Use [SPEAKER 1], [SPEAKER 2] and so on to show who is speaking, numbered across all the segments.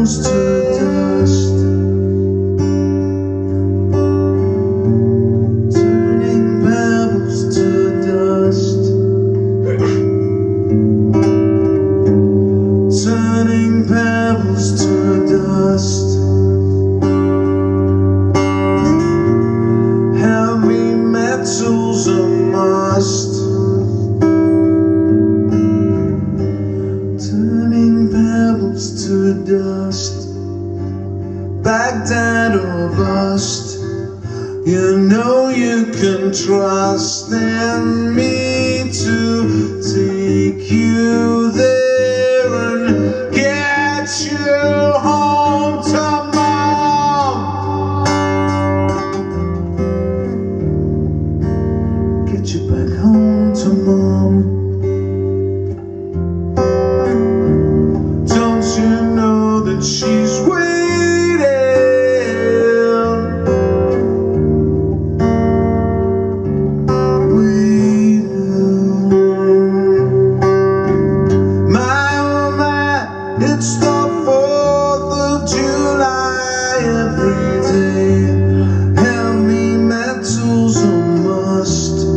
[SPEAKER 1] pebbles to dust, turning pebbles to dust, turning pebbles to dust. Heavy metals a must, turning pebbles to dust. Baghdad or bust, you know you can trust in me to take you there and get you home to mom. Get you back home to mom. Don't you know that she's waiting? It's the 4th of July every day. Heavy metals a must.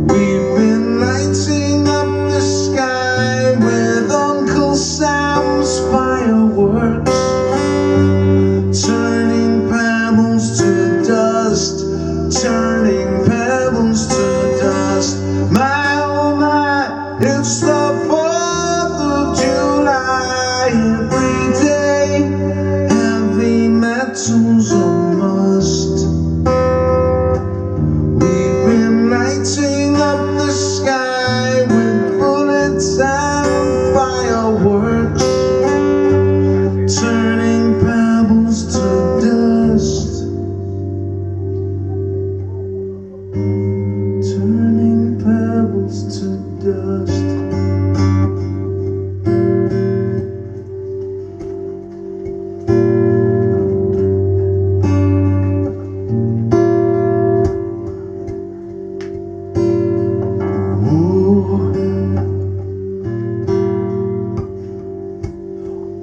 [SPEAKER 1] We've been lighting up the sky with Uncle Sam's fireworks, turning pebbles to dust, turning pebbles to dust. My oh my, it's the 4th of July every day. Heavy metals a must. We've been lighting up the sky with bullets and fireworks, turning pebbles to dust, turning pebbles to dust.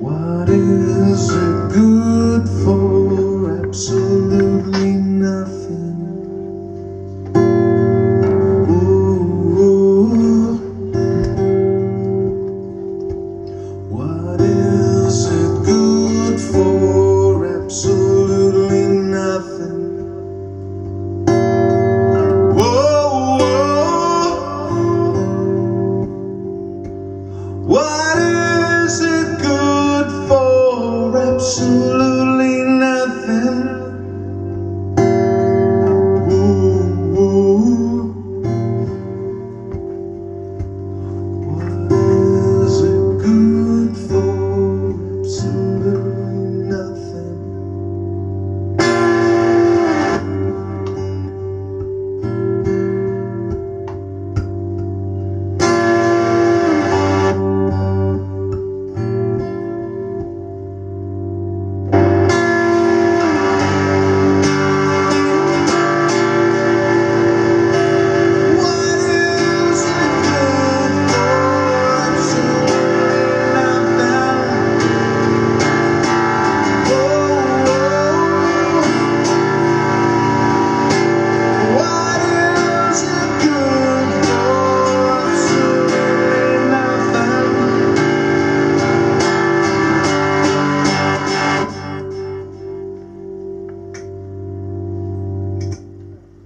[SPEAKER 1] What is it good for? Absolutely nothing. Ooh. What is it good for? Absolutely nothing. Whoa, whoa. What is it good for? Absolutely nothing. Ooh, ooh. What is it good for? Absolutely nothing.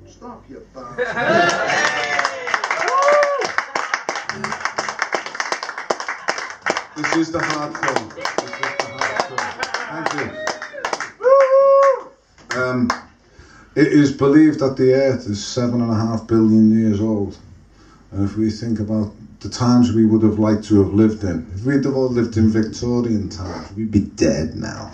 [SPEAKER 1] Stop, you bastard. This is the hard film. This is the hard film. Thank you. It is believed that the Earth is 7.5 billion years old. And if we think about the times we would have liked to have lived in, if we'd have all lived in Victorian times, we'd be dead now.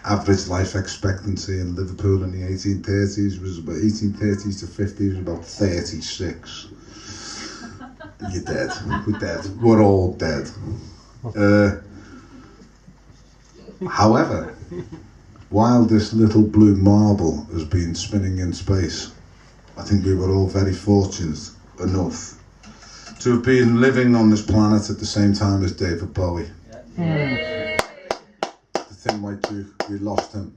[SPEAKER 1] Average life expectancy in Liverpool in the 1830s was about 1830s to 50s was about 36. You're dead. We're dead. We're all dead. However, while this little blue marble has been spinning in space, I think we were all very fortunate enough to have been living on this planet at the same time as David Bowie.
[SPEAKER 2] Yeah.
[SPEAKER 1] Tim White Duke, we lost him.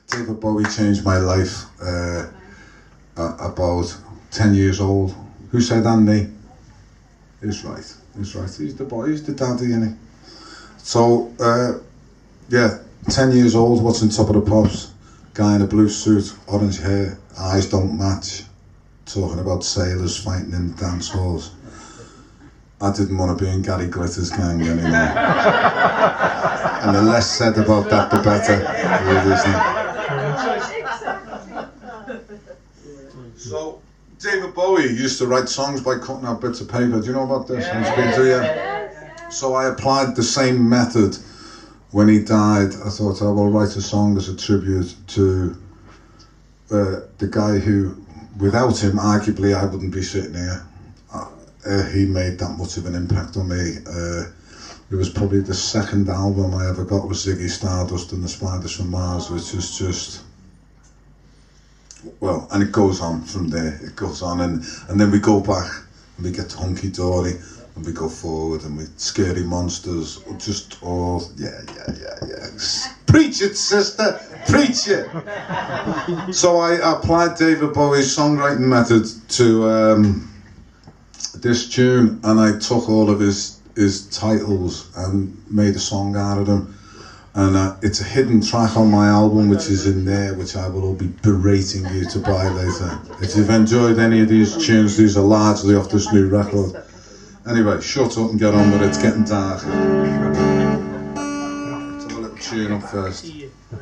[SPEAKER 1] David Bowie changed my life about 10 years old. Who said Andy? He's right, he's right. He's the boy, he's the daddy, isn't he? So, yeah, 10 years old, watching Top of the Pops, guy in a blue suit, orange hair, eyes don't match, talking about sailors fighting in dance halls. I didn't want to be in Gary Glitter's gang anymore. And the less said about that, the better. Really, isn't it? So, David Bowie used to write songs by cutting out bits of paper. Do you know about this? I'm speaking to you. So I applied the same method when he died. I thought I will write a song as a tribute to the guy who, without him, arguably I wouldn't be sitting here. He made that much of an impact on me. It was probably the second album I ever got was Ziggy Stardust and the Spiders from Mars, which is just, well, and it goes on from there. It goes on, and then we go back and we get to Hunky Dory and we go forward and we Scary Monsters, just all, yeah. Preach it, sister, preach it. So I applied David Bowie's songwriting method to this tune, and I took all of his titles and made a song out of them, and it's a hidden track on my album which is in there, which I will all be berating you to buy later. If you've enjoyed any of these tunes, these are largely off this new record. Anyway, shut up and get on with it, it's getting dark. Let's have a little tune up first.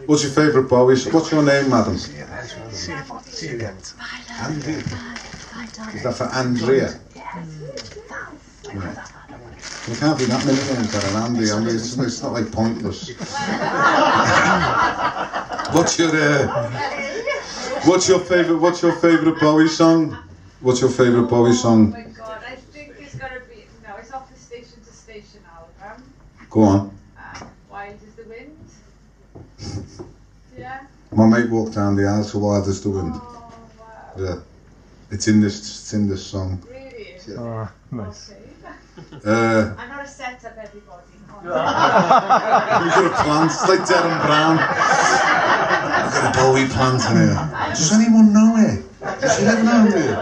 [SPEAKER 1] What's your favourite Bowie? What's your name, madam? Andrea. Is that for Andrea? Yeah. There can't be that many names that are Andy. I mean, it's not like pointless. What's your favourite Bowie song? What's your favourite Bowie song?
[SPEAKER 2] Oh my god, I think it's gotta be, no, it's off the Station to Station album.
[SPEAKER 1] Go on.
[SPEAKER 2] Wild is the Wind. Yeah.
[SPEAKER 1] My mate walked down the aisle to Wild is the Wind.
[SPEAKER 2] Oh wow.
[SPEAKER 1] Yeah. It's in this song.
[SPEAKER 2] Really?
[SPEAKER 1] Yeah.
[SPEAKER 3] Oh, nice.
[SPEAKER 2] Okay.
[SPEAKER 1] I'm
[SPEAKER 2] not a setup, everybody.
[SPEAKER 1] We've got a plant, it's like Darren Brown. I've got a Bowie plant in here. Does anyone know it? Does he live around here?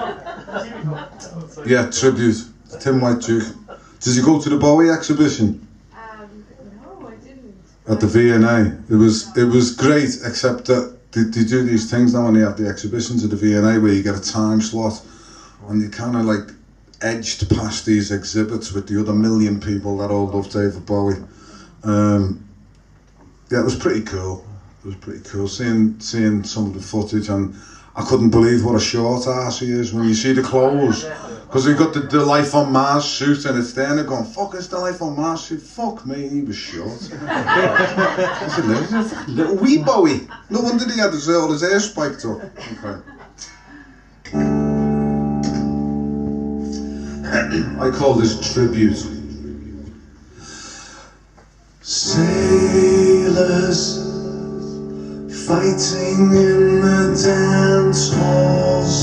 [SPEAKER 1] Yeah, tribute. Tim White Duke. Did you go to the Bowie exhibition?
[SPEAKER 2] No, I didn't.
[SPEAKER 1] At the V&A. It was great, except that they do these things now when they have the exhibitions at the V&A where you get a time slot and you kind of like edged past these exhibits with the other million people that all love David Bowie. Yeah, it was pretty cool. It was pretty cool seeing some of the footage, and I couldn't believe what a short ass he is when you see the clothes. Because he got the Life on Mars suit and it's there and they're going, fuck, it's the Life on Mars suit. Fuck me, he was short. I said, little wee Bowie. No wonder he had all his hair spiked up. Okay. I call this tribute. Sailors fighting in the dance halls,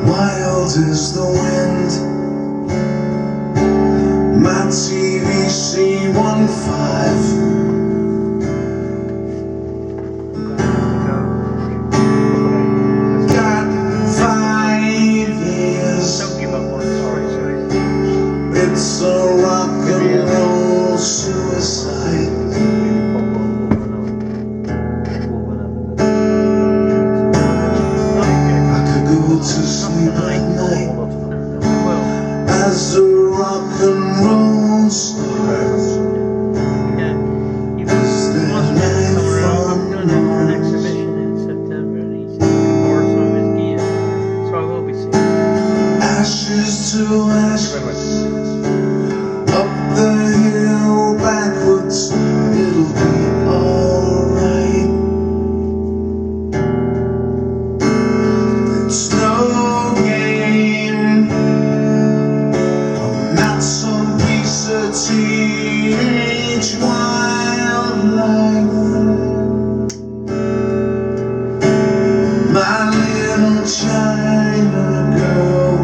[SPEAKER 1] wild is the wind. My TVC 15. It's a rock and roll suicide. I could go to sleep at night as the rock and roll starts. Is there life on Mars?
[SPEAKER 4] Exhibition in September, and he's more some of his gear, so I will be seeing.
[SPEAKER 1] Ashes to ashes, up the hill backwards, it'll be alright. It's no game, I'm not some piece of teenage wildlife. My little China girl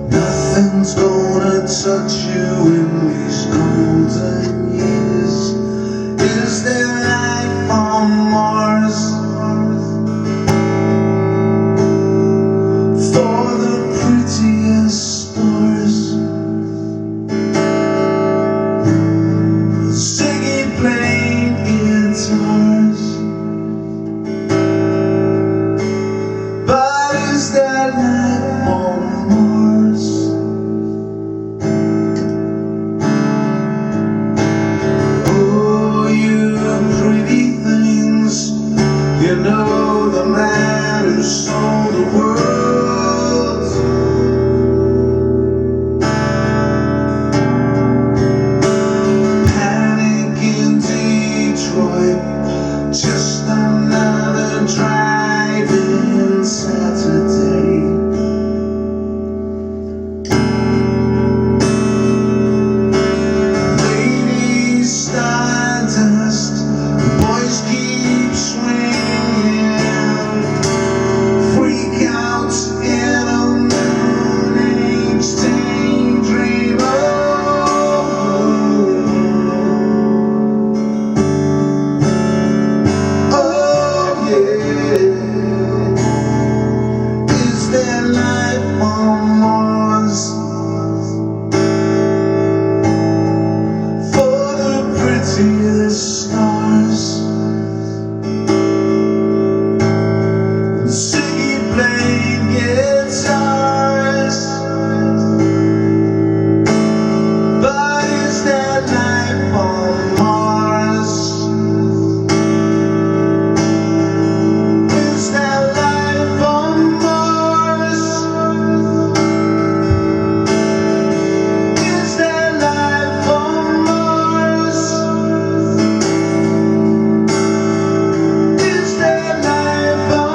[SPEAKER 1] Nothing's gonna touch you in these golden years. Is there life on Mars? For the prettiest stars, singing plain guitars. But is there life on Mars? Oh, you pretty things, you know the man who sold the world. Panic in Detroit, just another driving Saturday. Ladies stardust, boys keep swinging. Freak out in a moon age daydream. Oh yeah. Is there life on Mars? For the prettiest stars, singing plain guitars. But is there life on Mars? Is there life on Mars? Is there life on Mars? Is there life on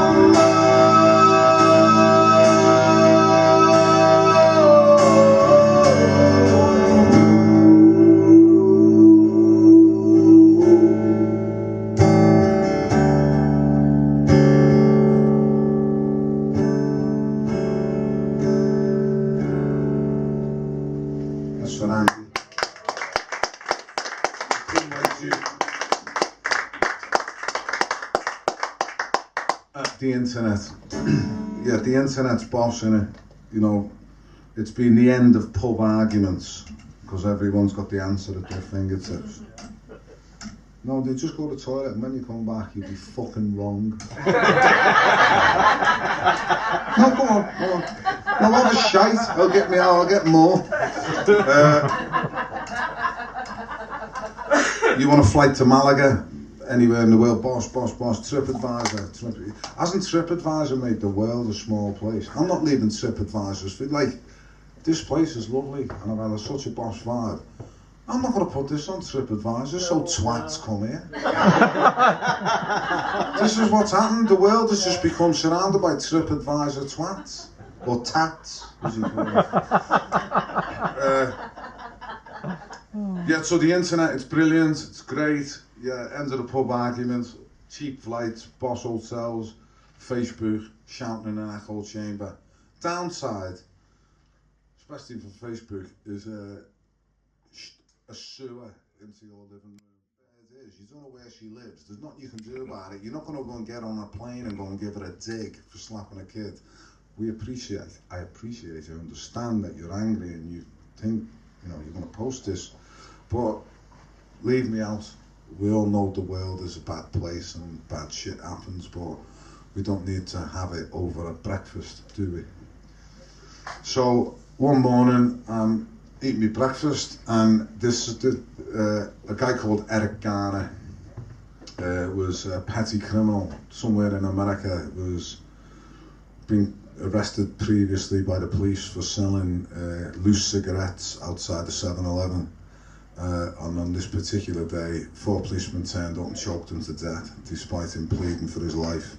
[SPEAKER 1] That's for Andy. The internet. Yeah, the internet's bossing it. You know, it's been the end of pub arguments because everyone's got the answer at their fingertips. No, they just go to the toilet and when you come back, you'll be fucking wrong. No, go on, go on. No, have a shite. I'll get more. You want a flight to Malaga? Anywhere in the world, boss, TripAdvisor. Hasn't TripAdvisor made the world a small place? I'm not leaving TripAdvisor's feed. Like, this place is lovely and I've had such a boss vibe. I'm not going to put this on TripAdvisor so twats come here. This is what's happened. The world has just become surrounded by TripAdvisor twats. Or tats, as you call it. Yeah, so the internet, it's brilliant, it's great. Yeah, end of the pub argument, cheap flights, boss hotels, Facebook, shouting in an echo chamber. Downside, especially for Facebook, is a sewer into your living room. There it is, you don't know where she lives, there's nothing you can do about it. You're not going to go and get on a plane and go and give her a dig for slapping a kid. I appreciate, I understand that you're angry and you think, you know, you're going to post this, but leave me out. We all know the world is a bad place and bad shit happens, but we don't need to have it over at breakfast, do we? So one morning I'm eating my breakfast and this is a guy called Eric Garner was a petty criminal somewhere in America, was being arrested previously by the police for selling loose cigarettes outside the 7-Eleven. And on this particular day, 4 policemen turned up and choked him to death, despite him pleading for his life.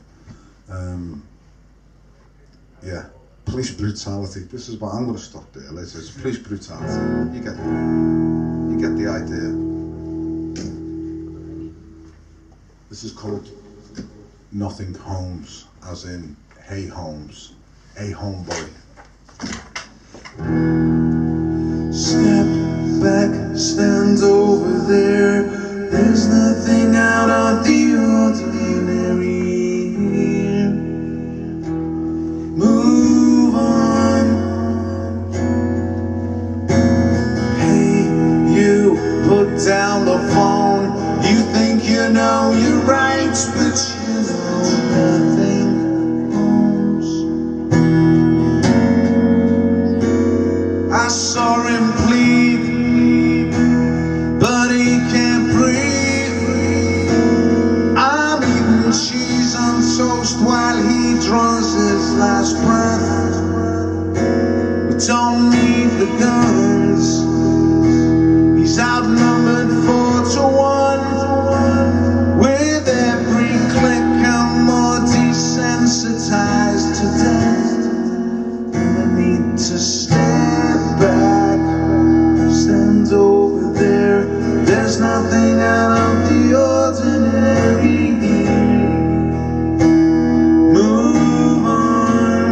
[SPEAKER 1] Yeah, police brutality. This is what I'm going to stop there. It's police brutality. You get the idea. This is called Nothing Holmes, as in Hey Holmes, a homeboy. stand over there. There's nothing out of the ordinary here. Move on. Hey, you put down the phone. You think you know your rights, but you know nothing else. I saw him plead, but he can't breathe. I'm eating cheese on toast while he draws his last breath. We don't need the guns. He's outnumbered 4 to 1. With every click I'm more desensitized to death. And I need to step back, stand over there. There's nothing out of the ordinary here. Move on.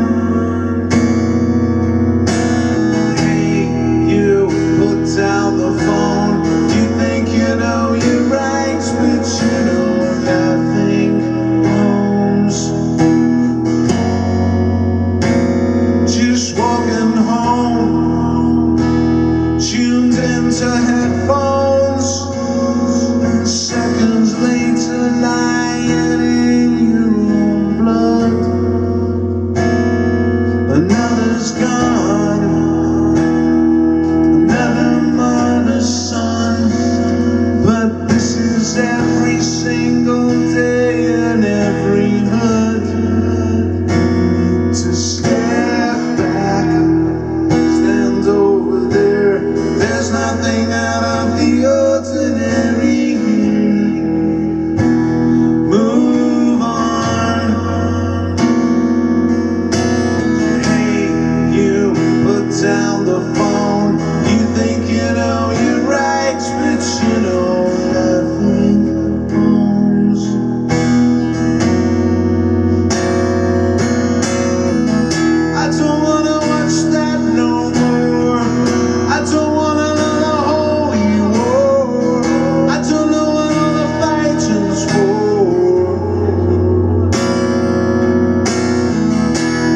[SPEAKER 1] Hey, you put down the phone. You think you know your rights, but you know nothing else. Just walking home, tuned into headphones, and seconds later lying in your own blood. Another's gone, another mother's son. But this is every single day and every hood. To step back, stand over there. There's nothing out of the ordinary here. Move on. Hey, you put down the phone. You think you know your rights, but you know nothing else. I don't wanna watch that no more. I don't want another holy war. I don't know what all the fighting's for.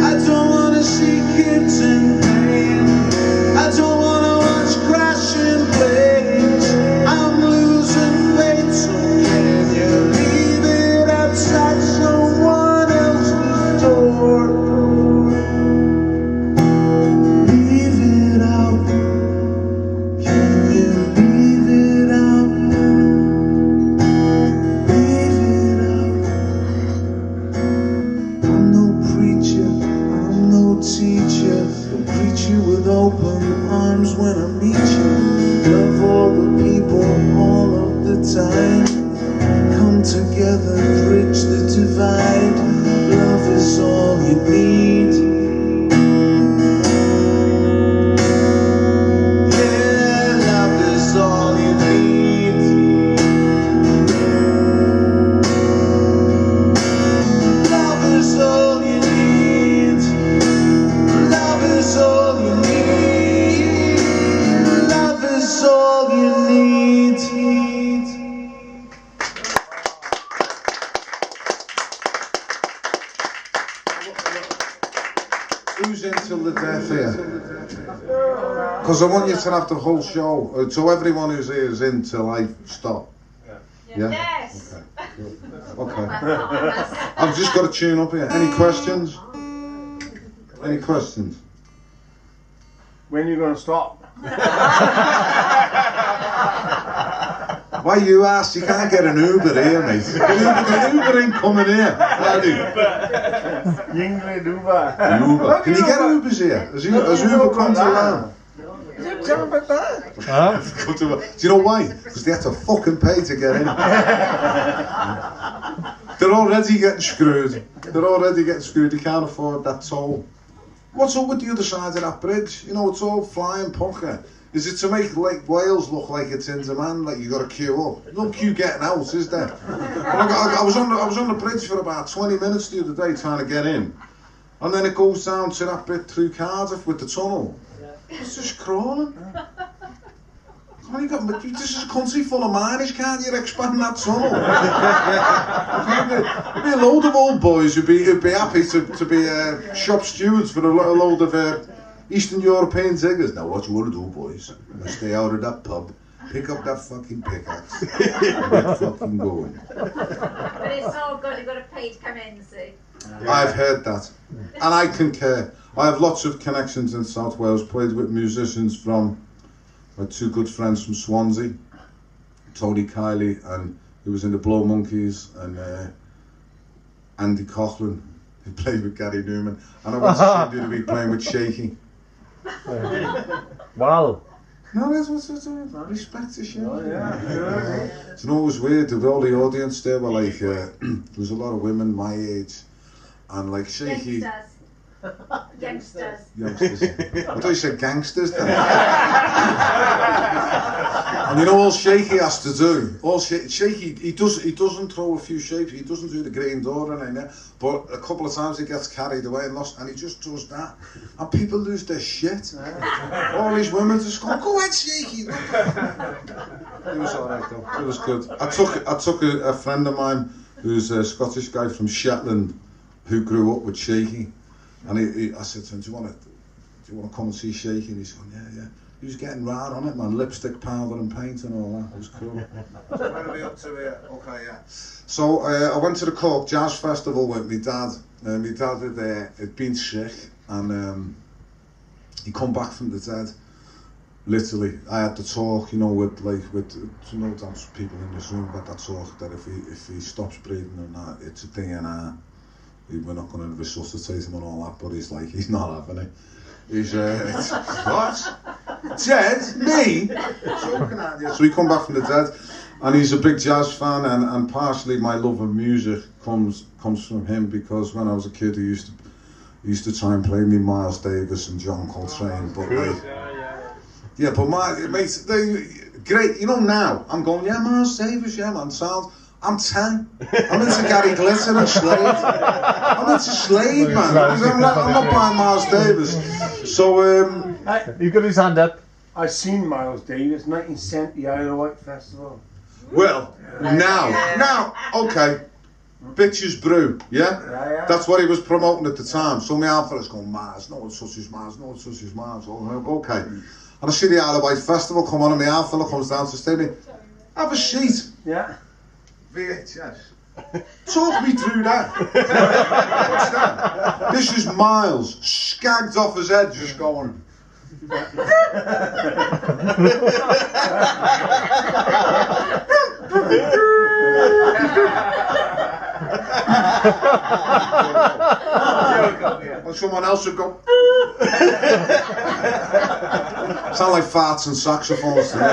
[SPEAKER 1] I don't wanna see kids in pain. I don't wanna watch crashing planes. I'm losing faith, so can you leave it outside someone else's door? Leave it out. Can you leave it out? Leave it out. I'm no preacher, I'm no teacher, but greet you with open arms when I meet you. Love all the people all of the time. Come together, bridge the divide. Love is all you need. Yeah, love is all you need. Love is all you need. Love is all you need. Love is all you need. Who's in till the death here? Because I want you to have the whole show, so everyone who's here is in till I stop. Yeah?
[SPEAKER 2] Yes.
[SPEAKER 1] Okay. I've just got to tune up here. Any questions? Any questions?
[SPEAKER 3] When are you going to stop?
[SPEAKER 1] Why you asked? You can't get an Uber here, mate. The Uber ain't coming here.
[SPEAKER 3] Yingli Dubai.
[SPEAKER 1] Uber. Can you get Ubers here? Has Uber come to land?
[SPEAKER 4] Huh?
[SPEAKER 1] Do you know why? Because they had to fucking pay to get in. They're already getting screwed. They can't afford that toll. What's up with the other side of that bridge? You know, it's all flying pocket. Is it to make Lake Wales look like it's in demand, like you got to queue up? No queue getting out, is there? I was on the bridge for about 20 minutes the other day trying to get in, and then it goes down to that bit through Cardiff with the tunnel. It's just crawling. Well, this is a country full of miners, can't you expand that tunnel? There'd be a load of old boys who'd be happy to be shop stewards for a load of Eastern European diggers. Now what you want to do, boys, stay out of that pub, pick up that fucking pickaxe, and get fucking going.
[SPEAKER 2] But it's all good, you've got to pay to come in, see.
[SPEAKER 1] I've heard that, and I concur. I have lots of connections in South Wales, played with musicians from my two good friends from Swansea, Tony Kiley, and who was in the Blow Monkeys, and Andy Coughlin, who played with Gary Newman, and I went to see him the other week playing with Shaky.
[SPEAKER 5] Wow.
[SPEAKER 1] No, that's what's respect to Shaky.
[SPEAKER 3] Oh, yeah.
[SPEAKER 1] You know, it was weird, with all the audience there were like, there was a lot of women my age, and like Shaky...
[SPEAKER 2] Youngsters.
[SPEAKER 1] Youngsters. I thought you said gangsters then. And you know all Shaky has to do? Shaky, he doesn't throw a few shapes, he doesn't do the green door and anything, but a couple of times he gets carried away and lost, and he just does that. And people lose their shit. All these women just go ahead, Shaky. It was alright though, it was good. I took a friend of mine who's a Scottish guy from Shetland who grew up with Shaky. And I said to him, do you want to come and see Shaky? And he's going, yeah. He was getting right on it, man. Lipstick powder and paint and all that. It was cool. So where are we up to here? Okay, yeah. So I went to the Cork Jazz Festival with my dad. My dad had been sick, and he come back from the dead. Literally, I had to talk, with dance people in this room about that talk that if he stops breathing and that, it's a DNA. We're not going to resuscitate him and all that, but he's not having it. He's, what? Dead? Me? Joking at you. So he come back from the dead, and he's a big jazz fan, and partially my love of music comes from him, because when I was a kid, he used to try and play me Miles Davis and John Coltrane, but but my mates, they great. Now I'm going, yeah, Miles Davis, yeah, man, sound. I'm 10. I'm into Gary Glitter and Slade. I'm into Slade, man. I'm not buying Miles Davis. So,
[SPEAKER 5] He got his hand up.
[SPEAKER 3] I seen Miles Davis, 1970 Isle of Wight Festival.
[SPEAKER 1] well, now, okay. Bitches brew, yeah?
[SPEAKER 3] Yeah.
[SPEAKER 1] That's what he was promoting at the time. So my alpha is going, Mars, no one touches Mars, no one touches Mars. Okay. And I see the Isle of Wight Festival come on, and my alpha comes down to stay me. Have a seat.
[SPEAKER 3] Yeah.
[SPEAKER 1] VHS. Talk me through that. What's that? This is Miles, skagged off his head, just going. And someone else would go. Sound like farts and saxophones to me.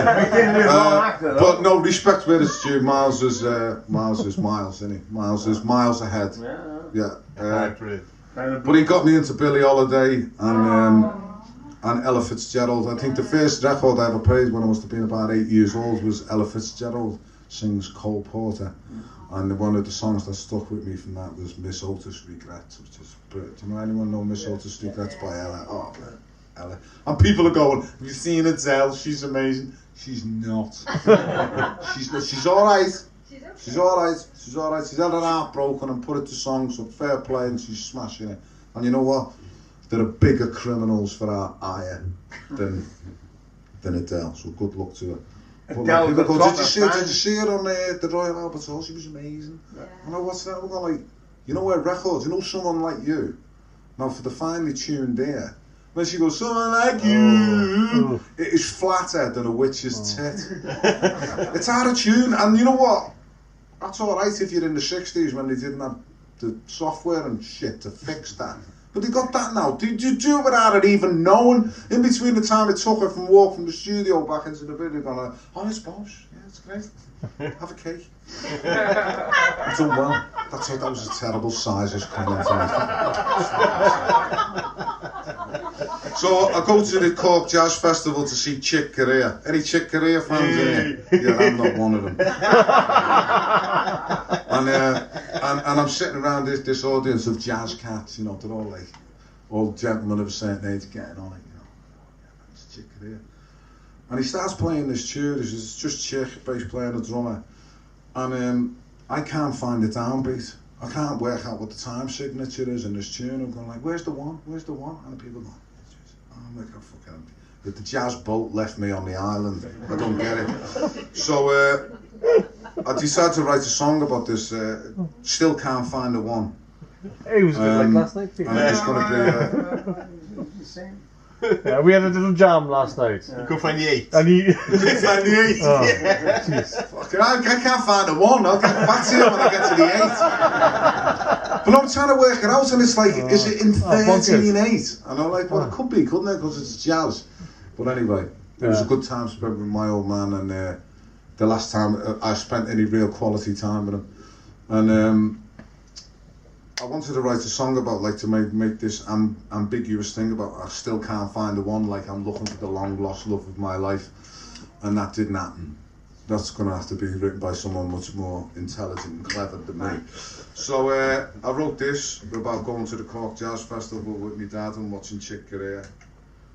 [SPEAKER 1] But no, respect where it's due. Miles is Miles, isn't he? Miles is miles ahead. Yeah. But he got me into Billie Holiday and Ella Fitzgerald. I think the first record I ever played when I must have been about 8 years old was Ella Fitzgerald sings Cole Porter. And one of the songs that stuck with me from that was Miss Otis Regrets, which is brilliant. Do you know anyone know Miss Otis Regrets by Ella? Oh, Ella. And people are going, have you seen Adele? She's amazing. She's not. She's alright. She's alright. She's alright. She's had her heart broken and put it to song, so fair play, and she's smashing it. And you know what? There are bigger criminals for our ire than Adele, so good luck to her.
[SPEAKER 3] Adele,
[SPEAKER 1] people go, did you see her on the Royal Albert Hall? She was amazing. Yeah. I know, what's that? We're going like, you know where records, you know someone like you, now for the finely tuned ear, when she goes, someone like you, it is flatter than a witch's tit. It's out of tune, and you know what? That's alright if you're in the 60s when they didn't have the software and shit to fix that. But they got that now. Did you do it without it even knowing? In between the time it took her from walk from the studio back into the video, going, oh, it's posh. Yeah, it's great. Have a cake. I've done well. That was a terrible sizes comment. So I go to the Cork Jazz Festival to see Chick Corea. Any Chick Corea fans in here? Yeah, I'm not one of them. And I'm sitting around this audience of jazz cats, you know, they're all like, all gentlemen of a certain age getting on it, you know. Yeah, that's Chick Corea. And he starts playing this tune. This is just chick, bass player and a drummer. And I can't find the downbeat. I can't work out what the time signature is in this tune. I'm going like, where's the one? Where's the one? And the people go, I'm like, oh, fucking. But the jazz boat left me on the island. I don't get it. So I decided to write a song about this. Still can't find the one.
[SPEAKER 5] It was a bit like last night.
[SPEAKER 1] And it's going to
[SPEAKER 3] The same.
[SPEAKER 5] Yeah, we had a little jam last night.
[SPEAKER 6] You couldn't find the 8.
[SPEAKER 5] And he...
[SPEAKER 6] Find the 8.
[SPEAKER 5] Oh,
[SPEAKER 6] Yeah.
[SPEAKER 5] jeez.
[SPEAKER 1] be, I can't find the one. I'll get back to you when I get to the 8. But I'm trying to work it out, and it's like, is it in 13 8? And I'm like, well, it could be, couldn't it? Because it's jazz. But anyway, it was a good time spent with my old man, and the last time I spent any real quality time with him. And I wanted to write a song about, like, to make this ambiguous thing about I still can't find the one, like I'm looking for the long lost love of my life, and that didn't happen. That's going to have to be written by someone much more intelligent and clever than me. So I wrote this about going to the Cork Jazz Festival with my dad and watching Chick Corea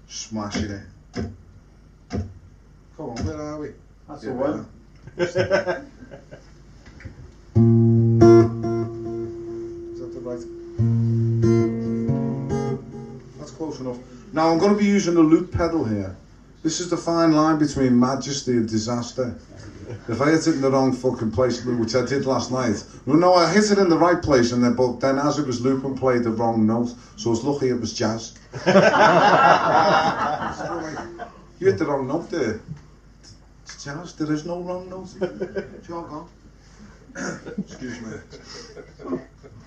[SPEAKER 1] smashing it. Come on, where are we?
[SPEAKER 3] That's the one.
[SPEAKER 1] Is that the right? That's close enough. Now I'm going to be using the loop pedal here. This is the fine line between majesty and disaster. If I hit it in the wrong fucking place, which I did last night, no, I hit it in the right place, and then as it was looping, played the wrong note. So I was lucky it was jazz. You hit the wrong note there. It's jazz. There is no wrong note. Jog on. Excuse me.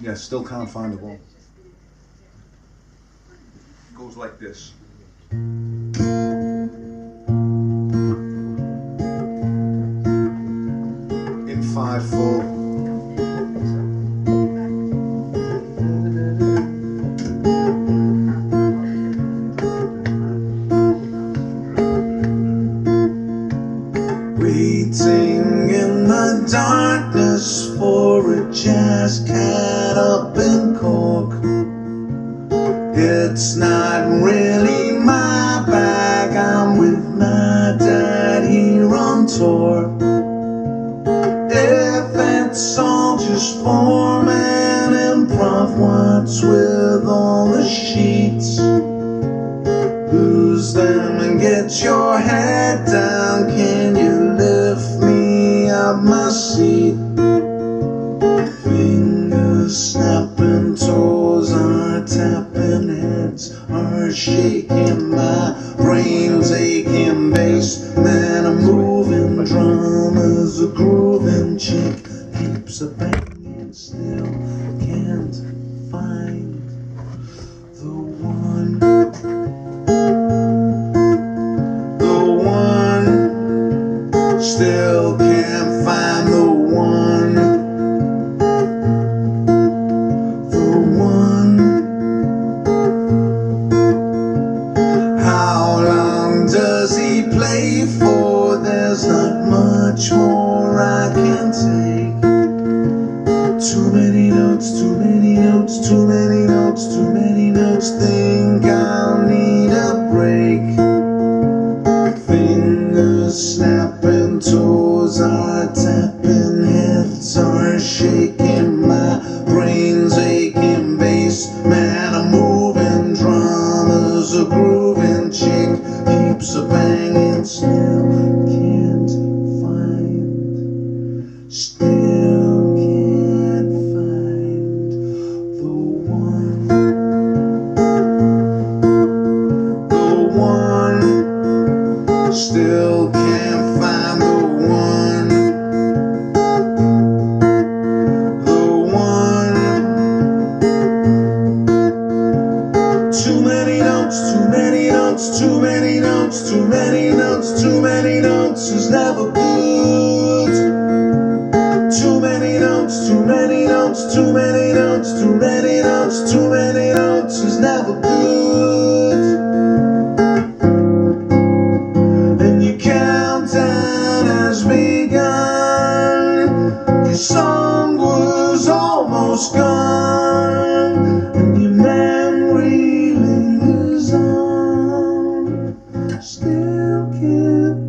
[SPEAKER 1] Yeah, still can't find the one. Goes like this. In 5/4. Waiting in the darkness for a jazz cat up in Cork. It's not really my bag. I'm with my dad here on tour. If it's all just form and improv, what's with all the sheets? Lose them and get your head down. Can you lift me up my seat? Fingers snapping, toes are tapping, heads are shaking, my brain's aching, bass man a moving, drummers a grooving, chick keeps a banging, still can't find the one. Still can't find the one. The one. How long does he play for? There's not much more I can take. Too many notes, too many notes, too many notes, too many notes. Think I'll need a break. Fingers snapping, toes are tapping, heads are shaking, my brain's aching, bass man a moving, drummers a grooving, chick keeps a banging, still can't find, still can't find the one. The one. Still can't find the one. The one. Too many notes, too many notes, too many notes, too many notes, too many notes is never good. Too many notes, too many notes, too many notes, too many notes, too many notes is never good. Countdown has begun. Your song was almost gone, and your memory lingers on. Still can't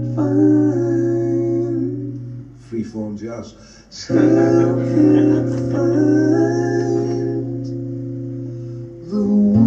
[SPEAKER 1] has. Still can't find the one.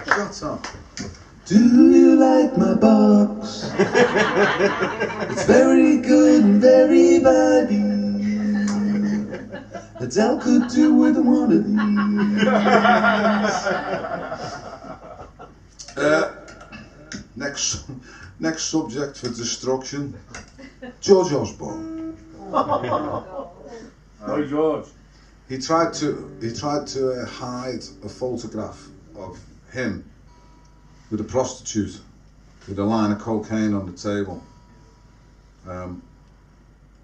[SPEAKER 1] Shut up. Do you like my box? It's very good and very vibey. Adele could do with one of these. Next subject for destruction. George Osborne.
[SPEAKER 3] Oh, George.
[SPEAKER 1] He tried to hide a photograph of him with a prostitute with a line of cocaine on the table.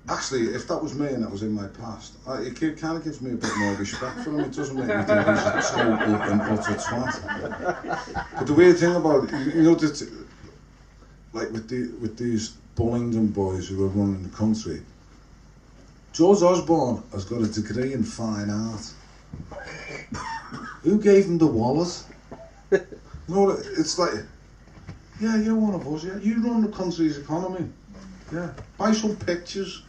[SPEAKER 1] Actually, if that was me and that was in my past, it kind of gives me a bit more respect for him. It doesn't make me think he's a total and utter twat. But the weird thing about it, you know, that, like with these Bullingdon boys who are running the country, George Osborne has got a degree in fine art. Who gave him the wallet? No, it's like, yeah, you're one of us, yeah. You run the country's economy. Yeah, buy some pictures.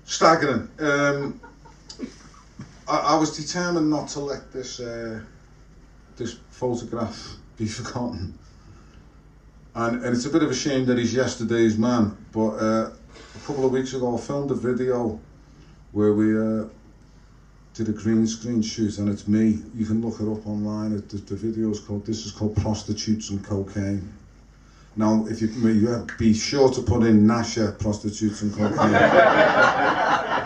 [SPEAKER 1] Staggering. I was determined not to let this photograph be forgotten. And it's a bit of a shame that he's yesterday's man, but a couple of weeks ago I filmed a video where we did a green screen shoot, and it's me. You can look it up online. The video's called, this is called Prostitutes and Cocaine. Now, if you be sure to put in Nasher, prostitutes and cocaine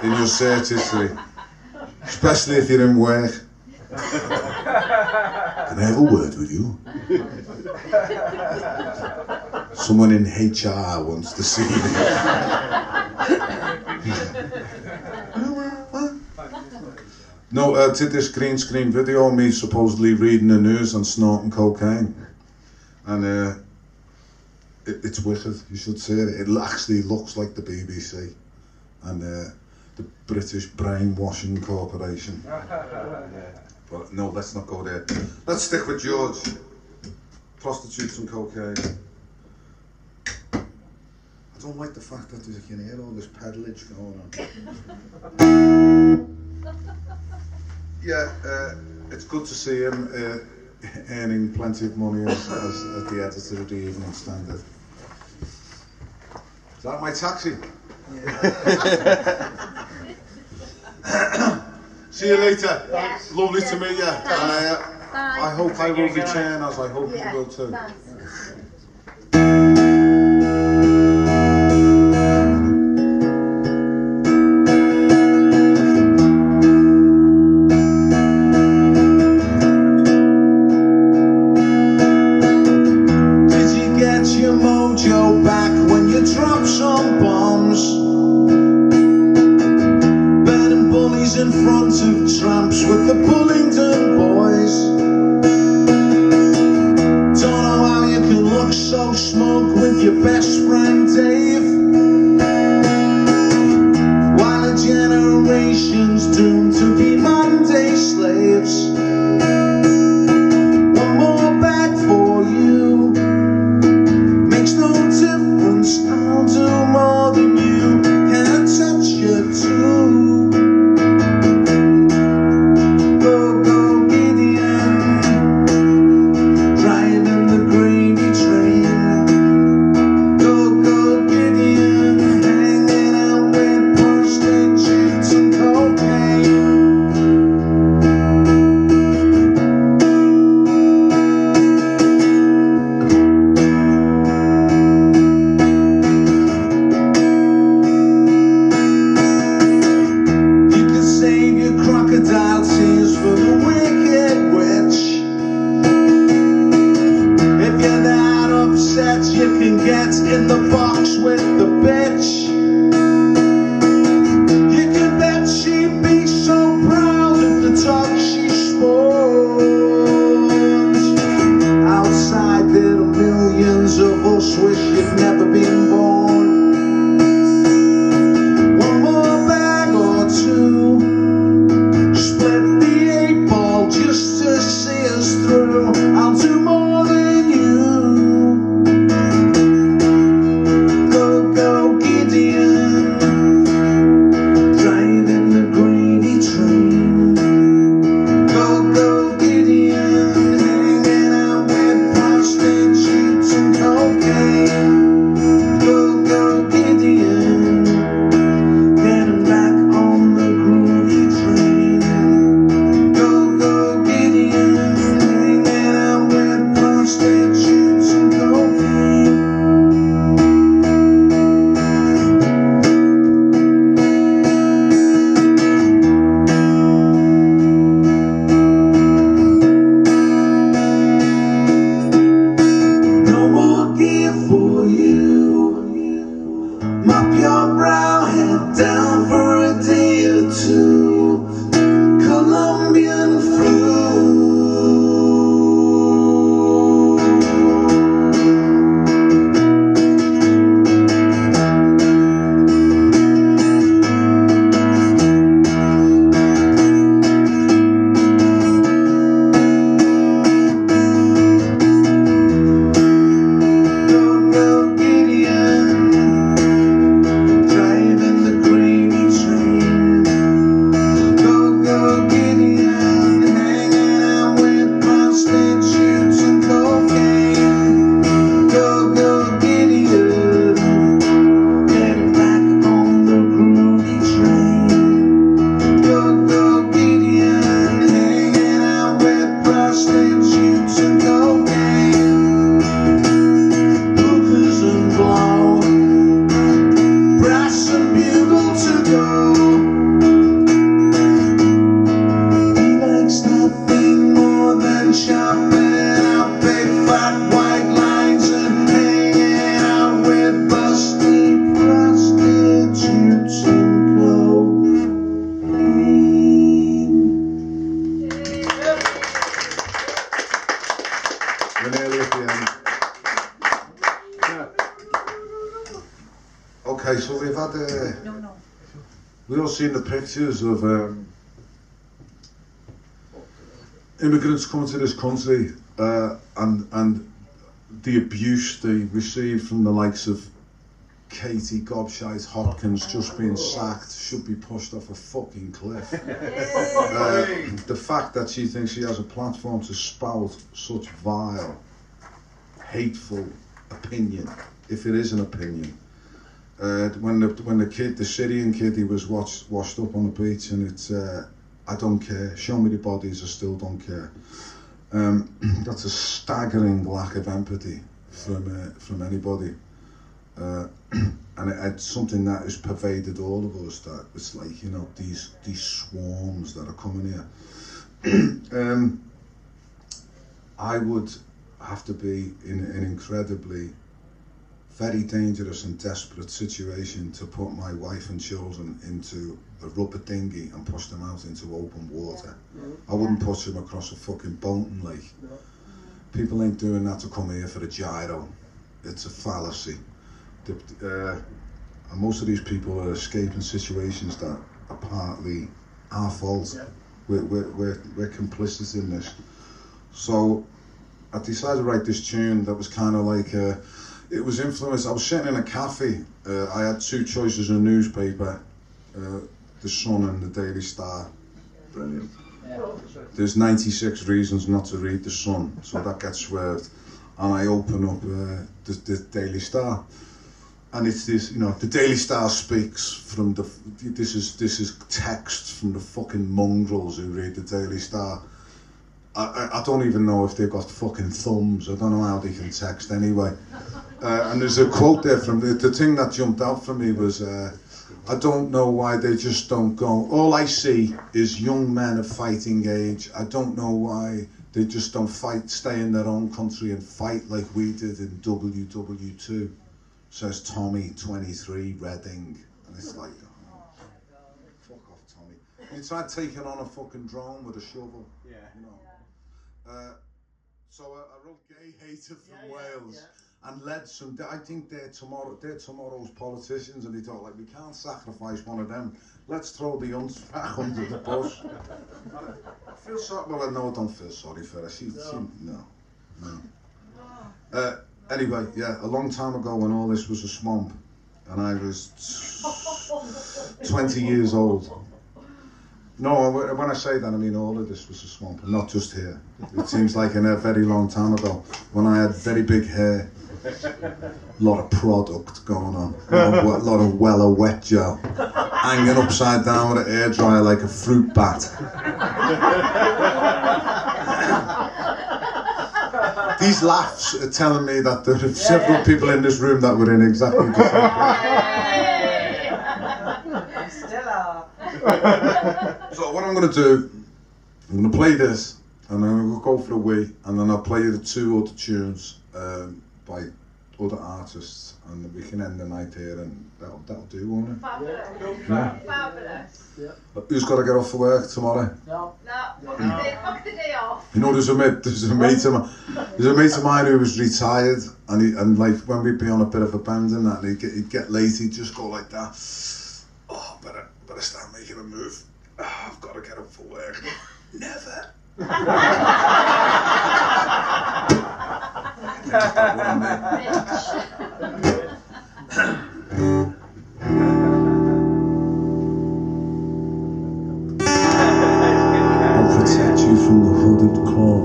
[SPEAKER 1] in your search history, especially if you're in work. Can I have a word with you? Someone in HR wants to see me. No, did this green screen video of me supposedly reading the news and snorting cocaine, and it's wicked. You should see it. It actually looks like the BBC and the British Brainwashing Corporation. But no, let's not go there. Let's stick with George. Prostitutes and cocaine. I don't like the fact that you can hear all this pedalage going on. Yeah, it's good to see him earning plenty of money as the editor of the Evening Standard. Is that my taxi? Yeah. See you later.
[SPEAKER 7] Yeah.
[SPEAKER 1] Lovely to meet you. I hope I will return, as I hope you will too. In front of tramps with the Bullingdon boys. Don't know how you can look so smug with your best friend Dave, while a generation's doomed to be Monday slaves. One more bag for you. had we all seen the pictures of immigrants coming to this country and the abuse they received from the likes of Katie Gobshite Hopkins just being sacked, should be pushed off a fucking cliff. The fact that she thinks she has a platform to spout such vile, hateful opinion, if it is an opinion. When the Syrian kid, he was washed up on the beach, and it's I don't care, show me the bodies, I still don't care. That's a staggering lack of empathy from anybody. And it's something that has pervaded all of us, that it's like, you know, these swarms that are coming here. I would have to be in an incredibly, very dangerous and desperate situation to put my wife and children into a rubber dinghy and push them out into open water. I wouldn't push them across a fucking Bolton Lake. People ain't doing that to come here for a gyro. It's a fallacy. And most of these people are escaping situations that are partly our fault. We're complicit in this. So I decided to write this tune that was kind of like, it was influenced. I was sitting in a cafe. I had two choices of newspaper, The Sun and the Daily Star. Brilliant. There's 96 reasons not to read The Sun, so that gets swerved. And I open up the Daily Star. And it's this, you know, the Daily Star speaks from this is text from the fucking mongrels who read the Daily Star. I don't even know if they've got fucking thumbs. I don't know how they can text anyway. And there's a quote there from the thing that jumped out for me was, I don't know why they just don't go. All I see is young men of fighting age. I don't know why they just don't stay in their own country and fight like we did in WW2. Says Tommy, 23, Reading, and it's like, oh, fuck off, Tommy. It's like taking on a fucking drone with a shovel, you know. So I wrote Gay Hater from Wales and led some, I think they're tomorrow's politicians, and they thought, like, we can't sacrifice one of them. Let's throw the uns back under the bus. I feel sorry, well, no, I don't feel sorry for her. No. Anyway, yeah, a long time ago when all this was a swamp, and I was 20 years old. No, when I say that, I mean all of this was a swamp, and not just here. It seems like a very long time ago, when I had very big hair, a lot of product going on, a lot of Weller wet gel, hanging upside down with an hairdryer like a fruit bat. These laughs are telling me that there are several people in this room that were in exactly the same place.
[SPEAKER 2] Still are.
[SPEAKER 1] So what I'm going to do, I'm going to play this, and then we'll go for a wee, and then I'll play you the two other tunes by other artists, and we can end the night here, and that'll do, won't it?
[SPEAKER 2] Fabulous.
[SPEAKER 1] Yeah.
[SPEAKER 2] Fabulous.
[SPEAKER 1] Who's got to get off for work tomorrow?
[SPEAKER 2] No, book the day off.
[SPEAKER 1] You know, there's a mate of mine who was retired, and like when we'd be on a bit of a bend and that, and he'd get late, he'd just go like that. Oh, better start making a move. Oh, I've got to get up for work. Never. I'll protect you from the hooded claw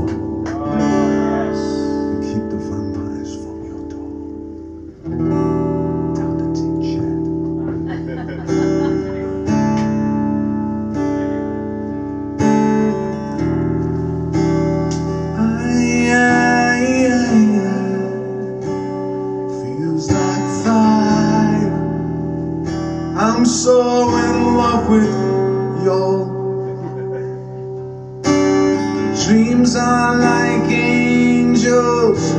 [SPEAKER 1] and keep the vampires from your door. Down the tin shed. Feels like fire. I'm so in love with your dreams are like angels,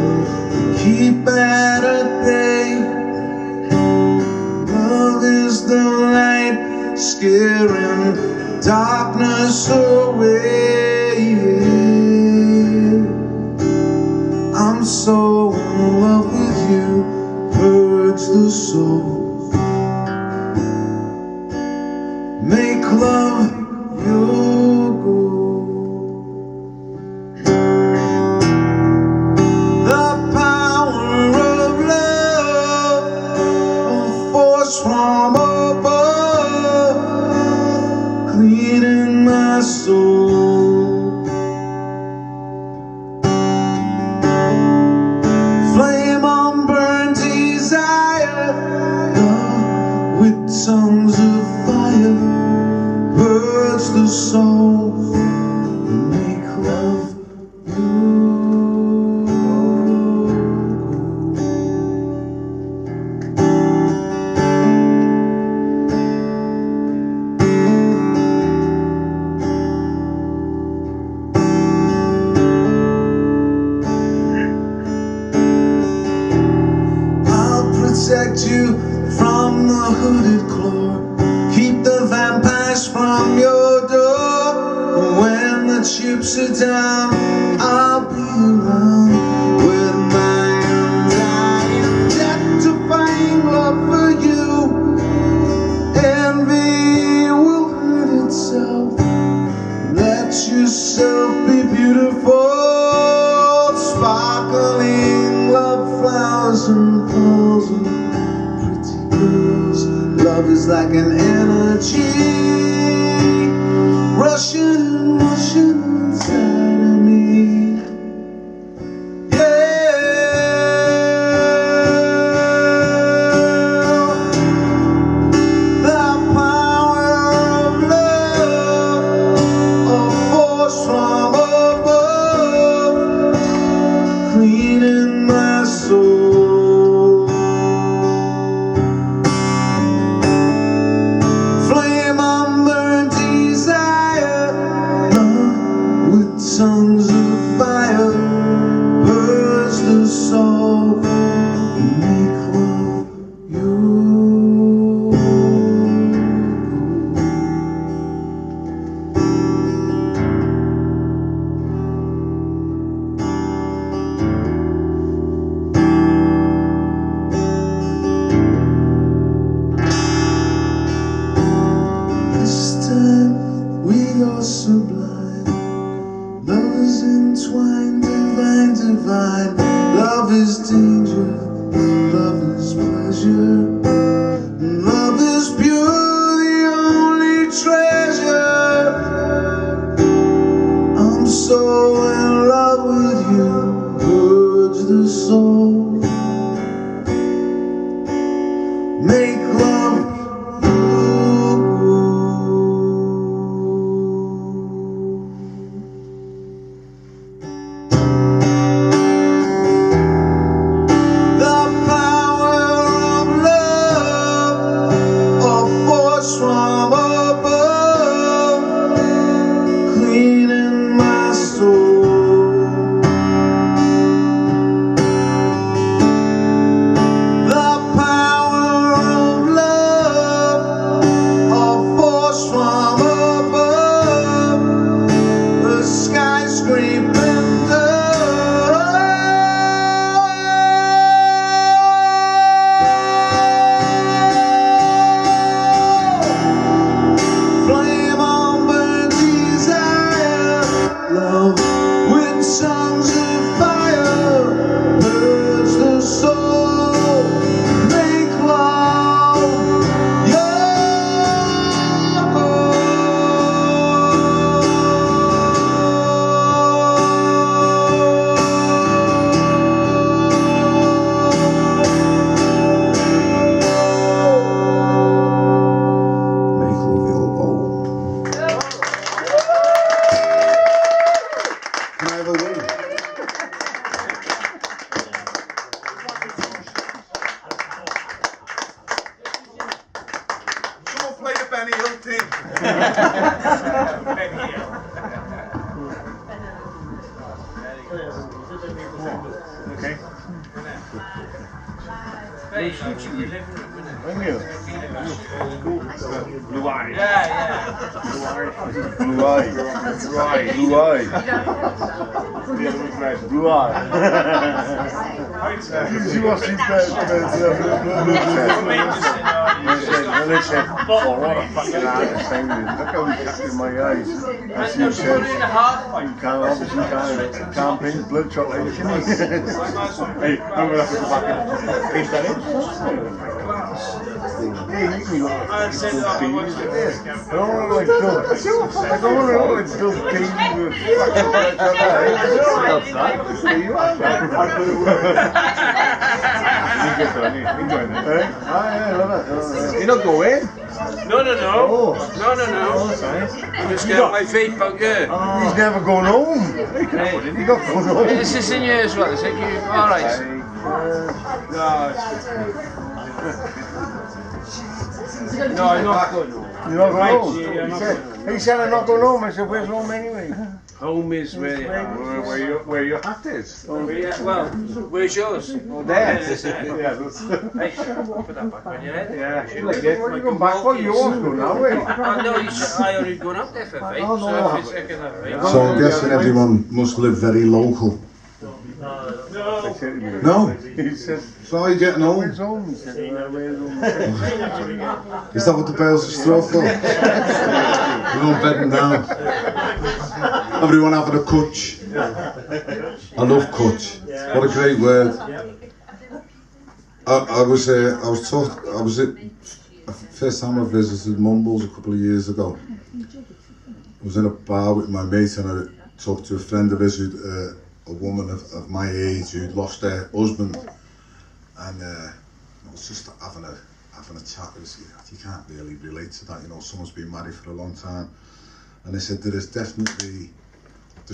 [SPEAKER 1] keep at a bay. Love is the light, scaring darkness away. I'm so in love with you, purge the soul. souls and make love you. Protect you from the hooded claw, keep the vampires from your door. When the chips are down, I'll be around with my undying, death-defying love for you. Envy will hurt itself. Let yourself be beautiful, sparkling love flowers and pearls and pretty girls. Love is like an energy rushing and rushing inside of me. Songs of fire, purge the soul, make love you. This time we are sublime. Love is entwined, divine, divine. Love is danger, love is pleasure. Love is pure, the only treasure. I'm so in love with you, purge the soul, make love you. From above, cleaning my soul. The power of love, a force from above, the skyscraping love with songs of fire, purge the soul, make love
[SPEAKER 6] Okay.
[SPEAKER 3] Very huge in your living room, isn't it?
[SPEAKER 6] Thank you. Blue eye.
[SPEAKER 3] Yeah.
[SPEAKER 6] Blue eye. Blue eye. Blue eye. She was in bed. Listen, what a fucking artist thing. Look how he's looking in my eyes. As you said, you can't obviously can't paint blood chocolate, can you? Hey, I'm gonna have to go back and paint that in. Hey, you can look like Bill Beans. I don't want to like Bill. I don't want to look like Bill Beans with fucking blood chocolate. There you are. Enjoying it. Eh? Ah, yeah, I love it.
[SPEAKER 5] You're not going?
[SPEAKER 4] No.
[SPEAKER 6] Oh.
[SPEAKER 4] No.
[SPEAKER 6] That's nice.
[SPEAKER 4] I'm just getting my vape out here.
[SPEAKER 6] He's never gone home. He got gone home.
[SPEAKER 4] Is this in here as well? Is it you? Alright. No, I'm not going home.
[SPEAKER 6] You're not going home?
[SPEAKER 4] Yeah, I'm not going home.
[SPEAKER 6] He said I'm not going home. I said, where's home anyway?
[SPEAKER 4] Home is where you are.
[SPEAKER 5] Where your hat is.
[SPEAKER 4] Well, where's yours?
[SPEAKER 5] Oh, there.
[SPEAKER 6] Yeah, that's...
[SPEAKER 4] Hey, put that back on your head.
[SPEAKER 6] Yeah, like it. What are you going back for? You always go now, eh?
[SPEAKER 4] Oh, no, I already gone up there for vape.
[SPEAKER 6] Oh, no,
[SPEAKER 4] so
[SPEAKER 6] I
[SPEAKER 4] if it's second have vape.
[SPEAKER 1] So I'm guessing everyone must live very local. No?
[SPEAKER 6] He said,
[SPEAKER 1] So how are you getting home?
[SPEAKER 6] where's home? He said, where's home?
[SPEAKER 1] Is that what the bales are straw for? We're all bedding down. Everyone having a cutch. I love cutch. What a great word. I was first time I visited Mumbles a couple of years ago. I was in a bar with my mate and I talked to a friend of his, a woman of my age who'd lost her husband, and I was just having a chat. You can't really relate to that, you know. Someone's been married for a long time, and they said there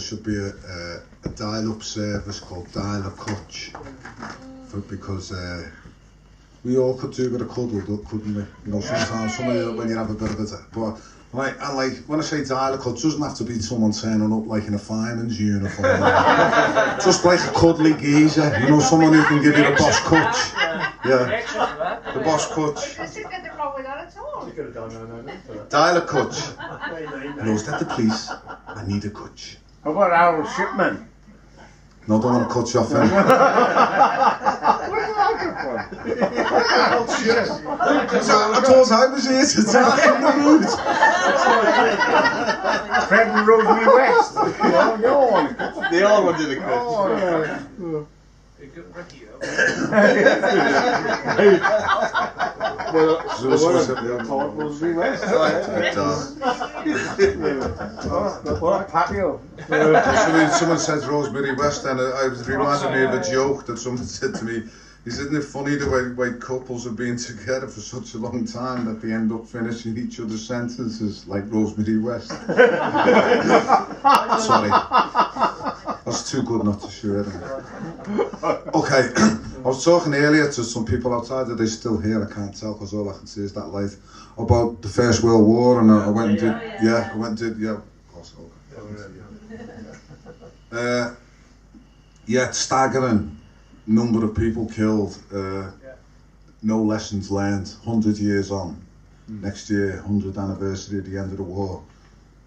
[SPEAKER 1] should be a dial-up service called dial-a-cutch, because we all could do with a cuddle, couldn't we? You know, sometimes when you have a bit of a but. Right, and like, when I say dial-a-cutch, it doesn't have to be someone turning up like in a fireman's uniform. Just like a cuddly geezer, you know, someone who can give you the boss cutch. Yeah, the boss cutch.
[SPEAKER 2] There's nothing wrong with that at all.
[SPEAKER 1] Dial-a-cutch. Hello, get the police. I need a cutch.
[SPEAKER 6] How about Harold Shipman?
[SPEAKER 1] No, don't want to cut you off then.
[SPEAKER 6] Where did I come from? Harold Shipman.
[SPEAKER 1] I thought I was here to tell you the mood.
[SPEAKER 6] Fred and Rosemary West. You all want to
[SPEAKER 5] They all wanted a cutch.
[SPEAKER 6] Oh, yeah. Rosemary West. What a patio.
[SPEAKER 1] Someone says Rosemary West, and it reminded me of a joke that someone said to me. Isn't it funny the way couples have been together for such a long time that they end up finishing each other's sentences like Rosemary West? Sorry. That's too good not to share them. Okay, I was talking earlier to some people outside. Are they still here? I can't tell because all I can see is that light. About the First World War, and I went and did, I went and did, of course. Okay. Staggering number of people killed, no lessons learned, 100 years on. Next year, 100th anniversary of the end of the war.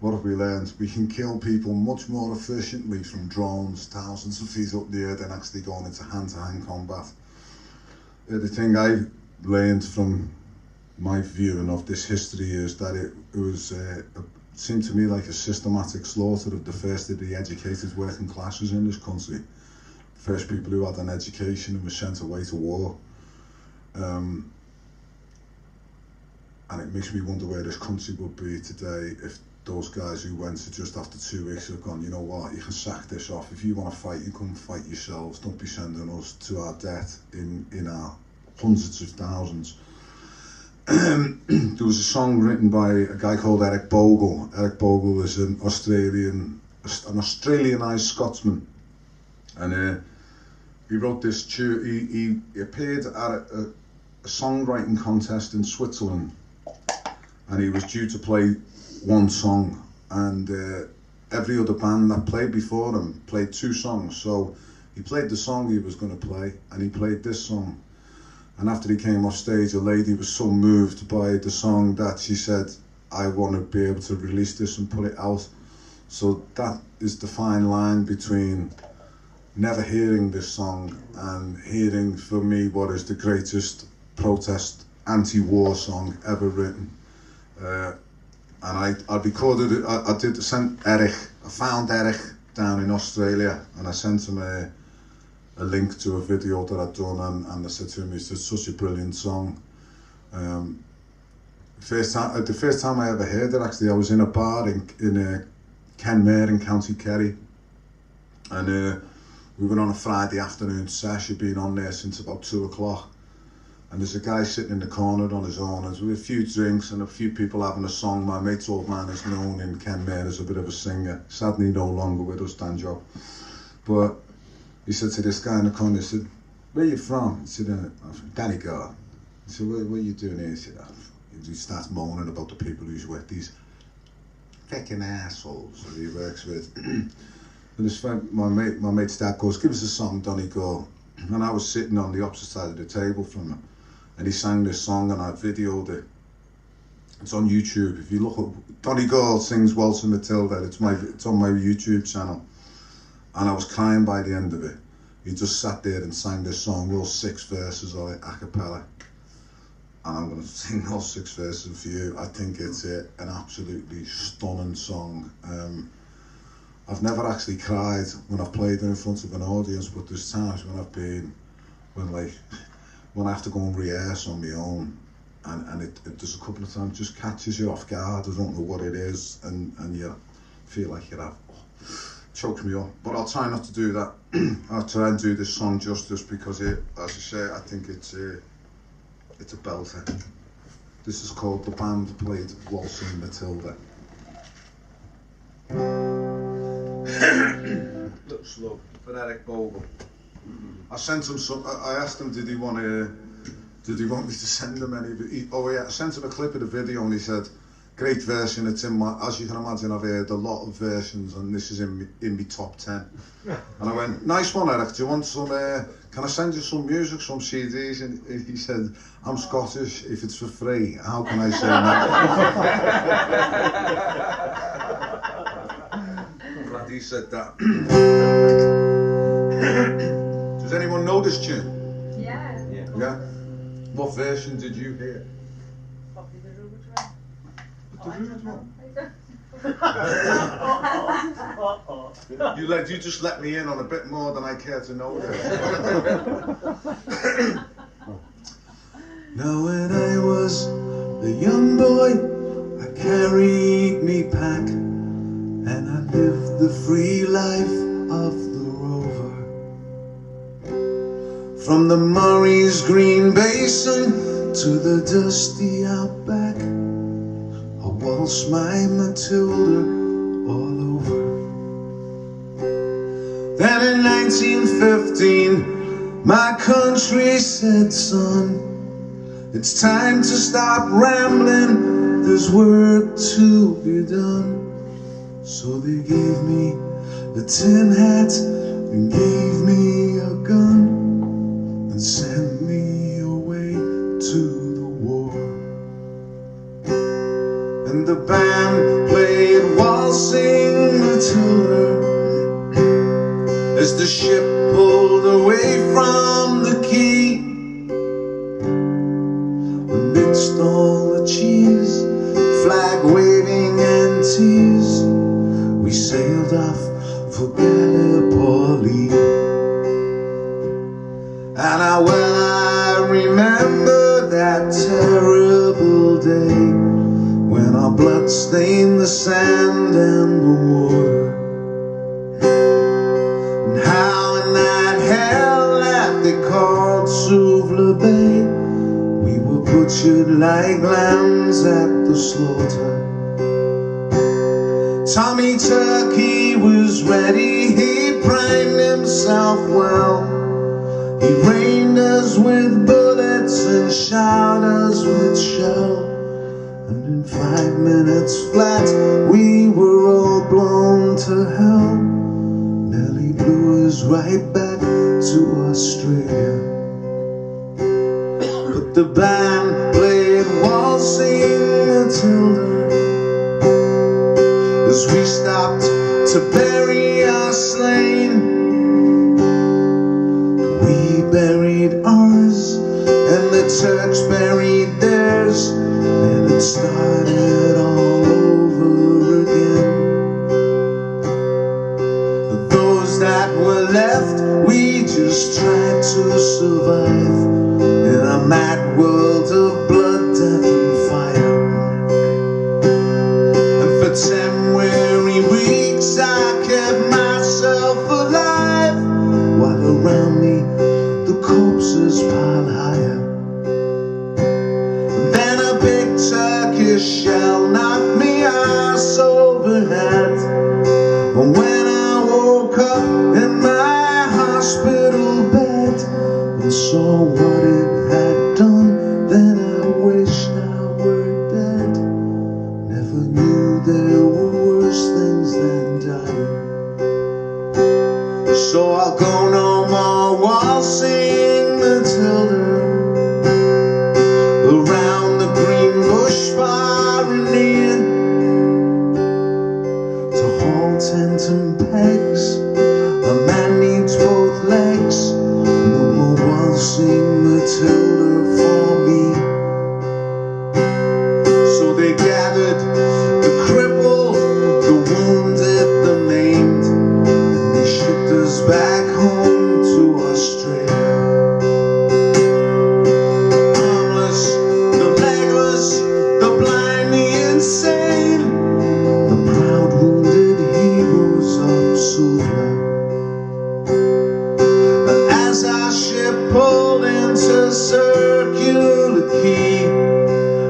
[SPEAKER 1] What have we learned? We can kill people much more efficiently from drones, thousands of feet up the air, than actually going into hand-to-hand combat. The thing I learned from my viewing of this history is that it seemed to me like a systematic slaughter of the first of the educated working classes in this country. First people who had an education and were sent away to war. And it makes me wonder where this country would be today if those guys who went to just after 2 weeks have gone, you know what, you can sack this off. If you want to fight, you come fight yourselves. Don't be sending us to our death in our hundreds of thousands. There was a song written by a guy called Eric Bogle. Eric Bogle is an Australianised Scotsman. And he wrote this tune. He appeared at a songwriting contest in Switzerland, and he was due to play one song, and every other band that played before him played 2 songs. So he played the song he was going to play, and he played this song. And after he came off stage, a lady was so moved by the song that she said, I want to be able to release this and put it out. So that is the fine line between never hearing this song and hearing, for me, what is the greatest protest anti-war song ever written. And I recorded it, I found Eric down in Australia, and I sent him a link to a video that I'd done, and I said to him, it's such a brilliant song. The first time I ever heard it, actually, I was in a bar in Kenmare in County Kerry, and We were on a Friday afternoon sesh, he'd been on there since about 2 o'clock. And there's a guy sitting in the corner on his own, and with a few drinks and a few people having a song. My mate's old man is known in Kenmare as a bit of a singer. Sadly no longer with us, Dan Job. But he said to this guy in the corner, he said, "Where are you from?" He said, "I'm from Donegal." He said, what are you doing here?" He said, he starts moaning about the people he's with, these fucking assholes that he works with. And his friend, my mate's dad goes, "Give us a song, Donegal." And I was sitting on the opposite side of the table from him, and he sang this song and I videoed it. It's on YouTube. If you look up, Donegal sings Waltzing Matilda, it's on my YouTube channel. And I was crying by the end of it. He just sat there and sang this song, all 6 verses of it, a cappella. And I'm going to sing all 6 verses for you. I think it's an absolutely stunning song. I've never actually cried when I've played in front of an audience, but there's times when when I have to go and rehearse on my own, and it there's a couple of times just catches you off guard. I don't know what it is, and you feel like you have chokes me up. But I'll try not to do that. I'll try and do this song justice because as I say, I think it's a belter. This is called The Band Played Waltzing Matilda. Little slow for Eric Bogle. I sent him some. I asked him, did he want me to send him any? I sent him a clip of the video, and he said, "Great version. It's in my. As you can imagine, I've heard a lot of versions, and this is in my top 10." And I went, "Nice one, Eric. Do you want some? Can I send you some music, some CDs?" And he said, "I'm Scottish. If it's for free, how can I say no?" Glad he said that. Does anyone know this tune?
[SPEAKER 2] Yeah.
[SPEAKER 1] Yeah? What version did you hear?
[SPEAKER 2] Probably the Rude one.
[SPEAKER 1] The Rude one? You just let me in on a bit more than I care to know this. Now when I was a young boy, I carried me pack, and I lived the free life of the rover. From the Murray's green basin to the dusty outback, I waltzed my Matilda all over. Then in 1915, my country said, "Son, it's time to stop rambling, there's work to be done." So they gave me a tin hat and gave me a gun and sent me away to the war. And the band played Waltzing Matilda as the ship pulled away from the quay. Amidst all the cheers, flag waving and tears, we sailed off for Gallipoli. And I remember that terrible day when our blood stained the sand and the water, and how in that hell that they called Suvla Bay, we were butchered like lambs at the slaughter. Tommy Turkey was ready, he primed himself well. He rained us with bullets and shot us with shell. And in 5 minutes flat, we were all blown to hell. Nearly blew us right back to Australia. But the band played Waltzing Matilda as we stopped to bury our slain. We buried ours, and the Turks buried theirs, and it started all over again. Those that were left, we just tried to survive in a mad world of blood, death and fire. And for 10 weary weeks I kept myself alive, And when I woke up in my hospital bed and saw what it had done, then I wished I were dead. Never knew there were worse things than dying. So I'll go no more waltzing Matilda around the green bush far and near, to halt and pegs. A man needs both legs. No more waltzing Matilda for me. So they gathered the crippled, the wounded, the maimed, and they shipped us back home to Australia. The armless, the legless, the blind, the insane, the proud wounded heroes of Suvla. And as our ship pulled into Circular Quay,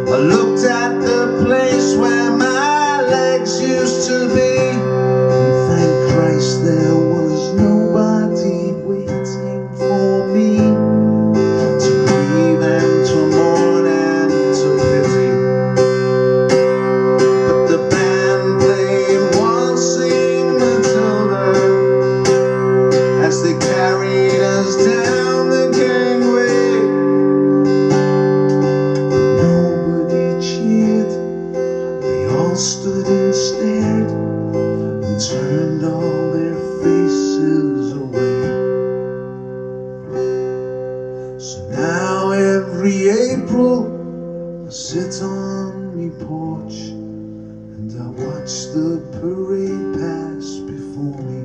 [SPEAKER 1] I looked at the place where my legs used to be, and thank Christ there was nobody waiting for me to grieve and to mourn and to pity. But the band played Waltzing Matilda as they carried us down the gangway. Nobody cheered. They all stood and stared and turned all their faces away. So now every April I sit on me porch and I watch the parade pass before me.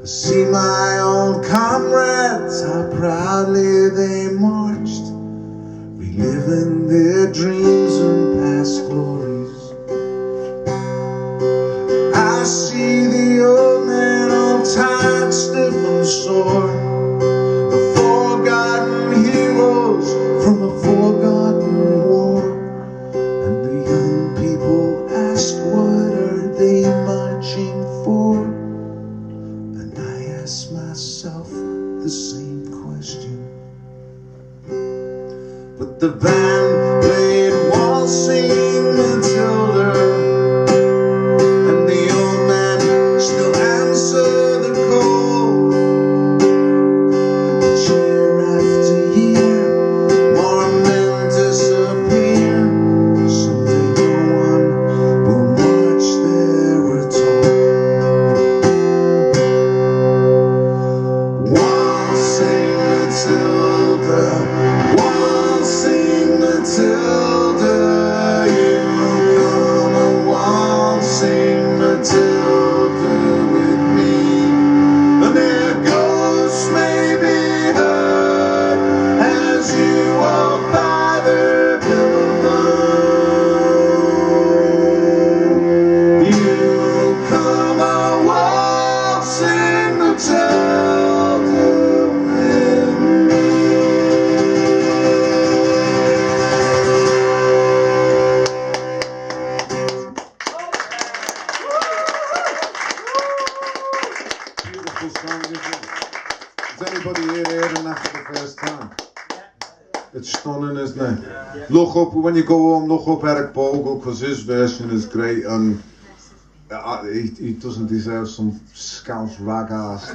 [SPEAKER 1] I see my old comrades, how proudly they marched, reliving their dreams and past glories. I see the old man all tired, stiff and sore, the forgotten heroes from a forgotten war. And the young people ask, what are they marching for? And I ask myself the same question. But the band played Waltzing Matilda, and the old man still answered the call. Year after year, more men disappear. Someday no one will march there at all. Waltzing Matilda, waltzing Matilda, you come and waltzing Matilda with me. And their ghosts may be heard as you walk by their pillow. You come and waltzing Matilda with me. Beautiful song, isn't it? Is anybody here hearing that for the first time? It's stunning, isn't it? Look up, when you go home, look up Eric Bogle, because his version is great, and he doesn't deserve some scouse rag ass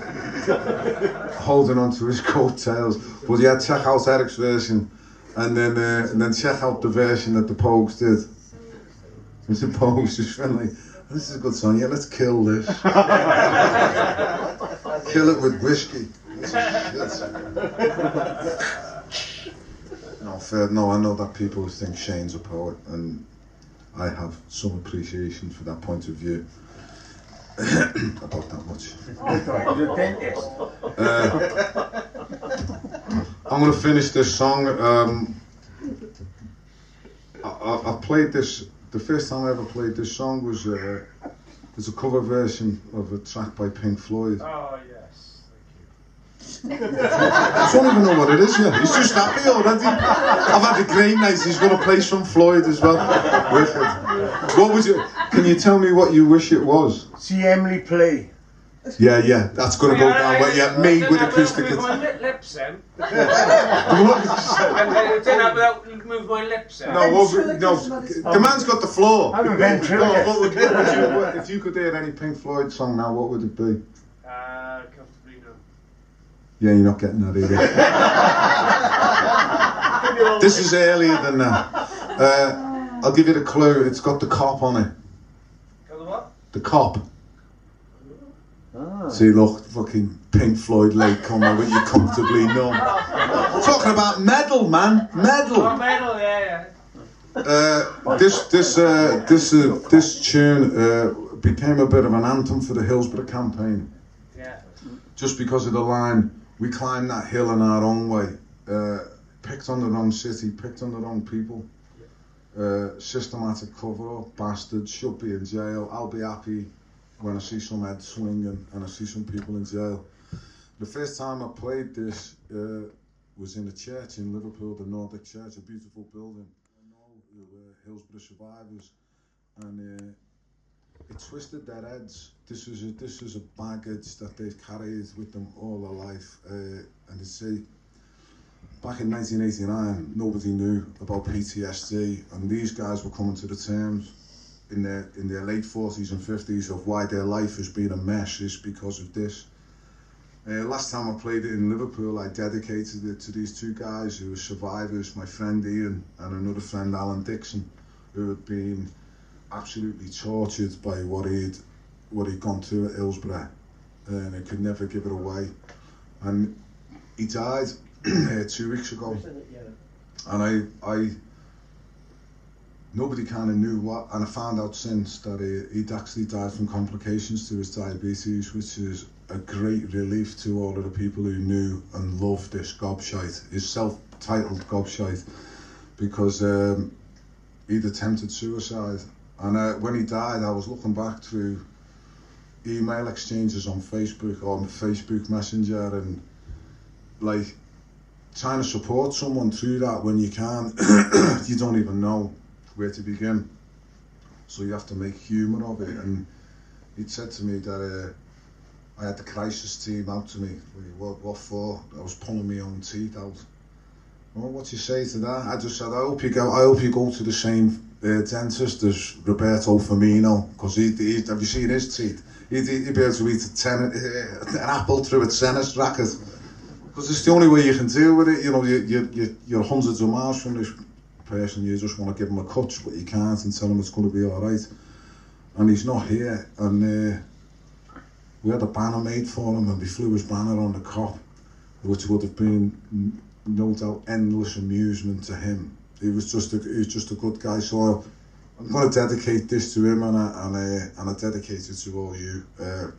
[SPEAKER 1] holding on to his coattails. But yeah, check out Eric's version, and then check out the version that the Pogues did. The Pogues just went like, this is a good song, yeah, let's kill this. Kill it with whiskey. This is shit. No, fair, no, I know that people think Shane's a poet, and I have some appreciation for that point of view. About that much.
[SPEAKER 3] He's a dentist.
[SPEAKER 1] I'm going to finish this song. I played this, the first time I ever played this song was it's a cover version of a track by Pink Floyd.
[SPEAKER 3] Oh, yes. Thank you.
[SPEAKER 1] I don't even know what it is yet. He's just happy already. I've had a great night. He's going to play some Floyd as well. Wicked. What would you? Can you tell me what you wish it was?
[SPEAKER 3] See Emily play.
[SPEAKER 1] Yeah, that's going to go down. But yeah, me with acoustic
[SPEAKER 4] Move
[SPEAKER 1] guitar.
[SPEAKER 4] my lips then.
[SPEAKER 1] What?
[SPEAKER 4] I did that without move my lips then.
[SPEAKER 1] No, the man's got the floor.
[SPEAKER 3] I'm a ventriloquist.
[SPEAKER 1] What would you, if you could hear any Pink Floyd song now, what would it be?
[SPEAKER 4] Comfortably numb.
[SPEAKER 1] Yeah, you're not getting that either. This is earlier than that. I'll give you the clue. It's got the cop on it.
[SPEAKER 4] Got the what?
[SPEAKER 1] The cop.
[SPEAKER 3] Ah.
[SPEAKER 1] See, look, fucking Pink Floyd late comer with you comfortably numb. Talking about metal, man, metal.
[SPEAKER 4] Oh, metal, yeah.
[SPEAKER 1] This tune became a bit of an anthem for the Hillsborough campaign.
[SPEAKER 4] Yeah.
[SPEAKER 1] Just because of the line, we climbed that hill in our own way. Picked on the wrong city, picked on the wrong people. Systematic cover-up, bastards, should be in jail. I'll be happy when I see some heads swinging and I see some people in jail. The first time I played this was in a church in Liverpool, the Nordic Church, a beautiful building. I know Hillsborough survivors, and it twisted their heads. This was a baggage that they've carried with them all their life, and they say, back in 1989, nobody knew about PTSD, and these guys were coming to the terms in their late 40s and 50s of why their life has been a mess is because of this. Last time I played it in Liverpool, I dedicated it to these two guys who were survivors, my friend Ian and another friend Alan Dixon, who had been absolutely tortured by what he'd gone through at Hillsborough, and he could never give it away. And he died 2 weeks ago, and I nobody kind of knew what, and I found out since that he'd actually died from complications to his diabetes, which is a great relief to all of the people who knew and loved this gobshite, his self-titled gobshite, because he'd attempted suicide. And when he died, I was looking back through email exchanges on Facebook or Facebook Messenger, and like trying to support someone through that when you can, you don't even know where to begin. So you have to make humour of it. And he'd said to me that I had the crisis team out to me. What for? I was pulling my own teeth out. Well, what do you say to that? I just said, I hope you go to the same dentist as Roberto Firmino, because have you seen his teeth? He'd be able to eat an apple through a tennis racket, because it's the only way you can deal with it. You know, you're hundreds of miles from this person. You just want to give him a cut, but you can't, and tell him it's going to be all right. And he's not here, and we had a banner made for him, and we flew his banner on the cop, which would have been no doubt endless amusement to him. He was just a good guy. So I'm going to dedicate this to him, and I dedicate it to all you, the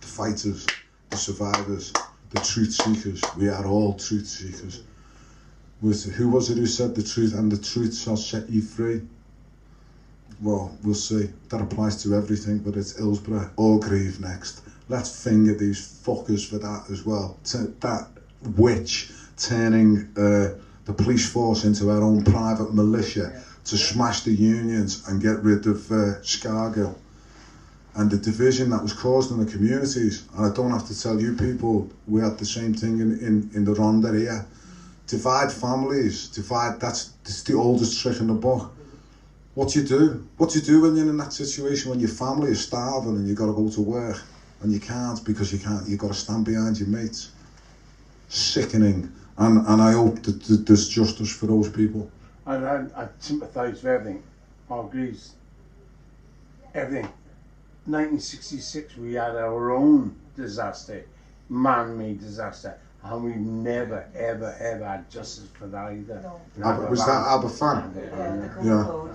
[SPEAKER 1] fighters, the survivors, the truth seekers. We are all truth seekers. Who was it who said the truth, and the truth shall set you free? Well, we'll see. That applies to everything, but it's Hillsborough or Grieve next. Let's finger these fuckers for that as well. That witch turning the police force into our own private militia to smash the unions and get rid of Scargill, and the division that was caused in the communities. And I don't have to tell you people, we had the same thing in the Rhondda here. Divide families, that's the oldest trick in the book. What do you do? What do you do when you're in that situation, when your family is starving and you've got to go to work and you can't because you've got to stand behind your mates? Sickening. And I hope that there's justice for those people.
[SPEAKER 3] And I sympathise with everything. I agree. Everything. 1966 we had our own disaster, man-made disaster. And we've never, ever, ever had justice for that either.
[SPEAKER 2] No.
[SPEAKER 1] Was that Aberfan?
[SPEAKER 2] Yeah.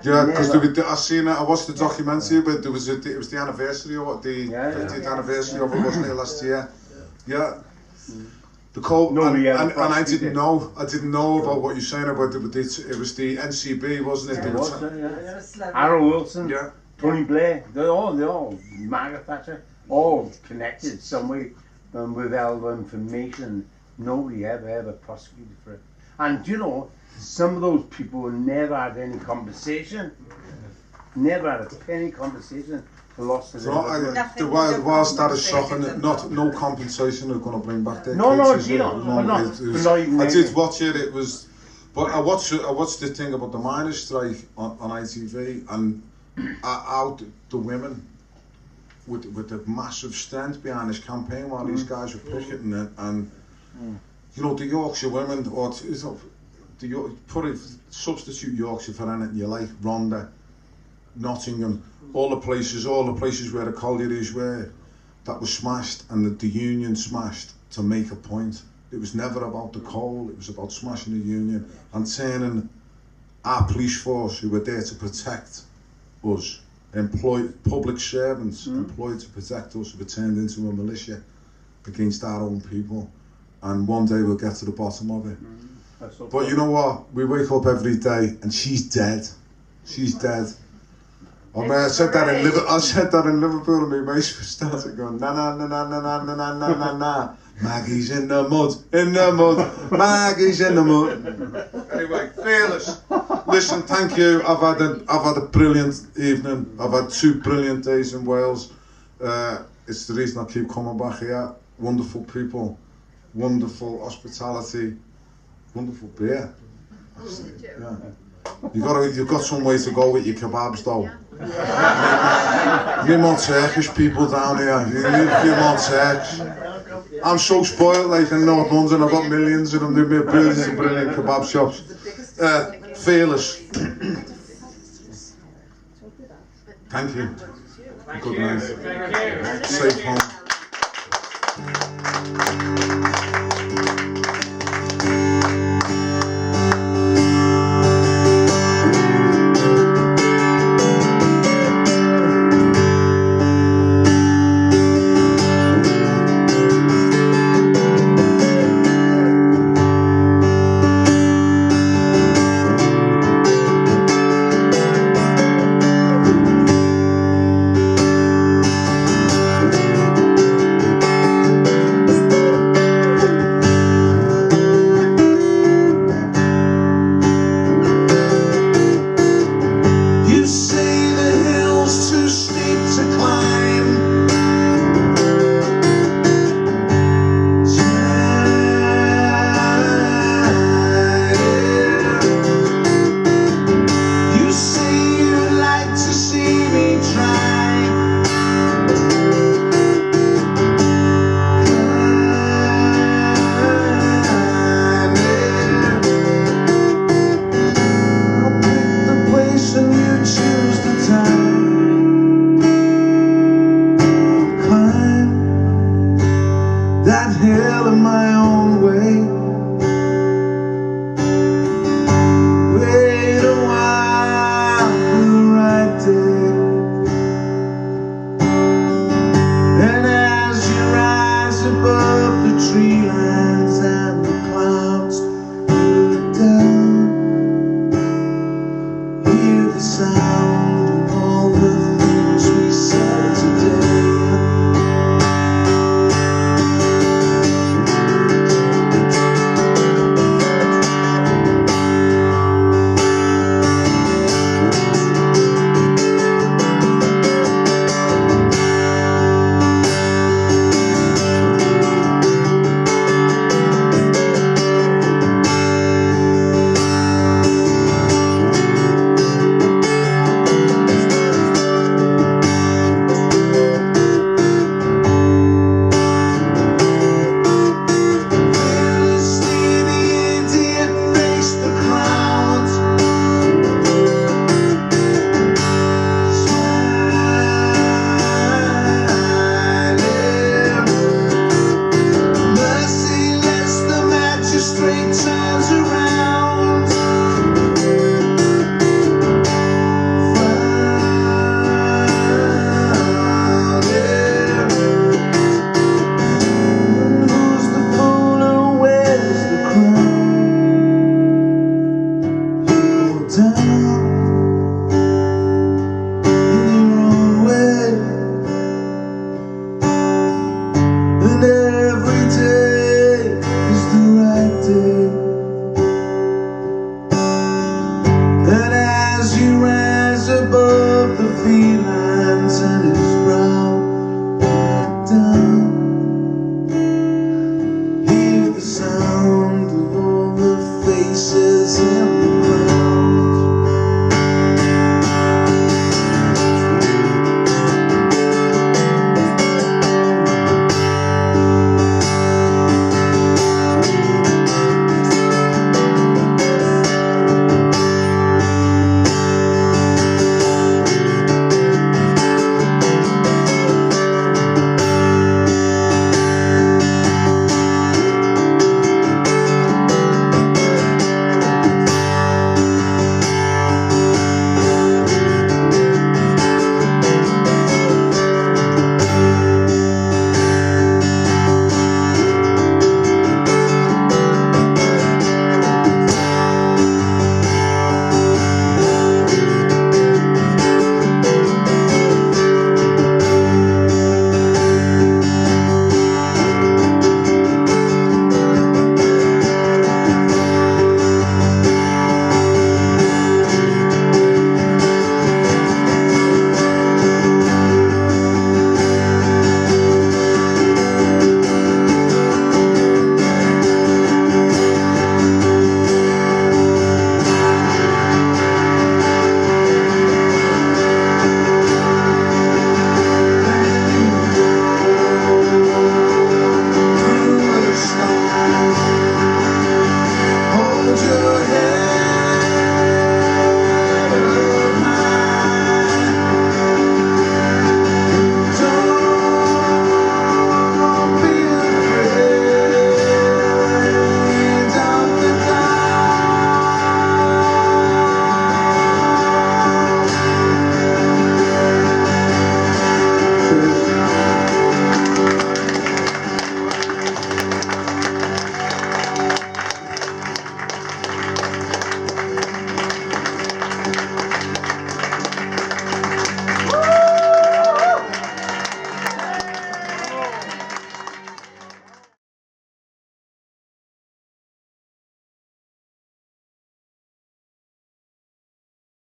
[SPEAKER 1] Yeah, because I seen it. I watched the documentary, but it was the anniversary of what the 50th anniversary of it, wasn't it, last year? Yeah. The cold, and I didn't know about what you're saying about it, but it was the NCB, wasn't it?
[SPEAKER 3] It was, yeah. Harold Wilson, Tony Blair, they're all Margaret Thatcher, all connected some way. and withheld information. Nobody ever prosecuted for it. And you know, some of those people never had any compensation. Never had a penny compensation for loss of
[SPEAKER 1] So whilst that is shocking, no compensation are going to bring back their kids.
[SPEAKER 3] I
[SPEAKER 1] did watch it. It was, but I watched the thing about the miners' strike on ITV, and out the women with the massive strength behind this campaign while these guys were picketing it, and you know, the Yorkshire women, or substitute Yorkshire for anything you like, Rhondda, Nottingham, all the places where the collieries were, that was smashed, and the union smashed to make a point. It was never about the coal, it was about smashing the union and turning our police force, who were there to protect us, public servants employed to protect us, were turned into a militia against our own people. And one day we'll get to the bottom of it. But you know what? We wake up every day and she's dead. She's dead. I said that in Liverpool, and my mates started going, na na na na na na na na na na. Maggie's in the mud, Maggie's in the mud. Anyway, Fearless. Listen, thank you. I've had a brilliant evening. I've had 2 brilliant days in Wales. It's the reason I keep coming back here. Wonderful people, wonderful hospitality, wonderful beer. Yeah. You've got some way to go with your kebabs though. You need more Turkish people down here. You need a few more Turks. I'm so spoiled, like in North London, I've got millions of them. They've made brilliant kebab shops. Fearless. Thank you. Good night. Safe home.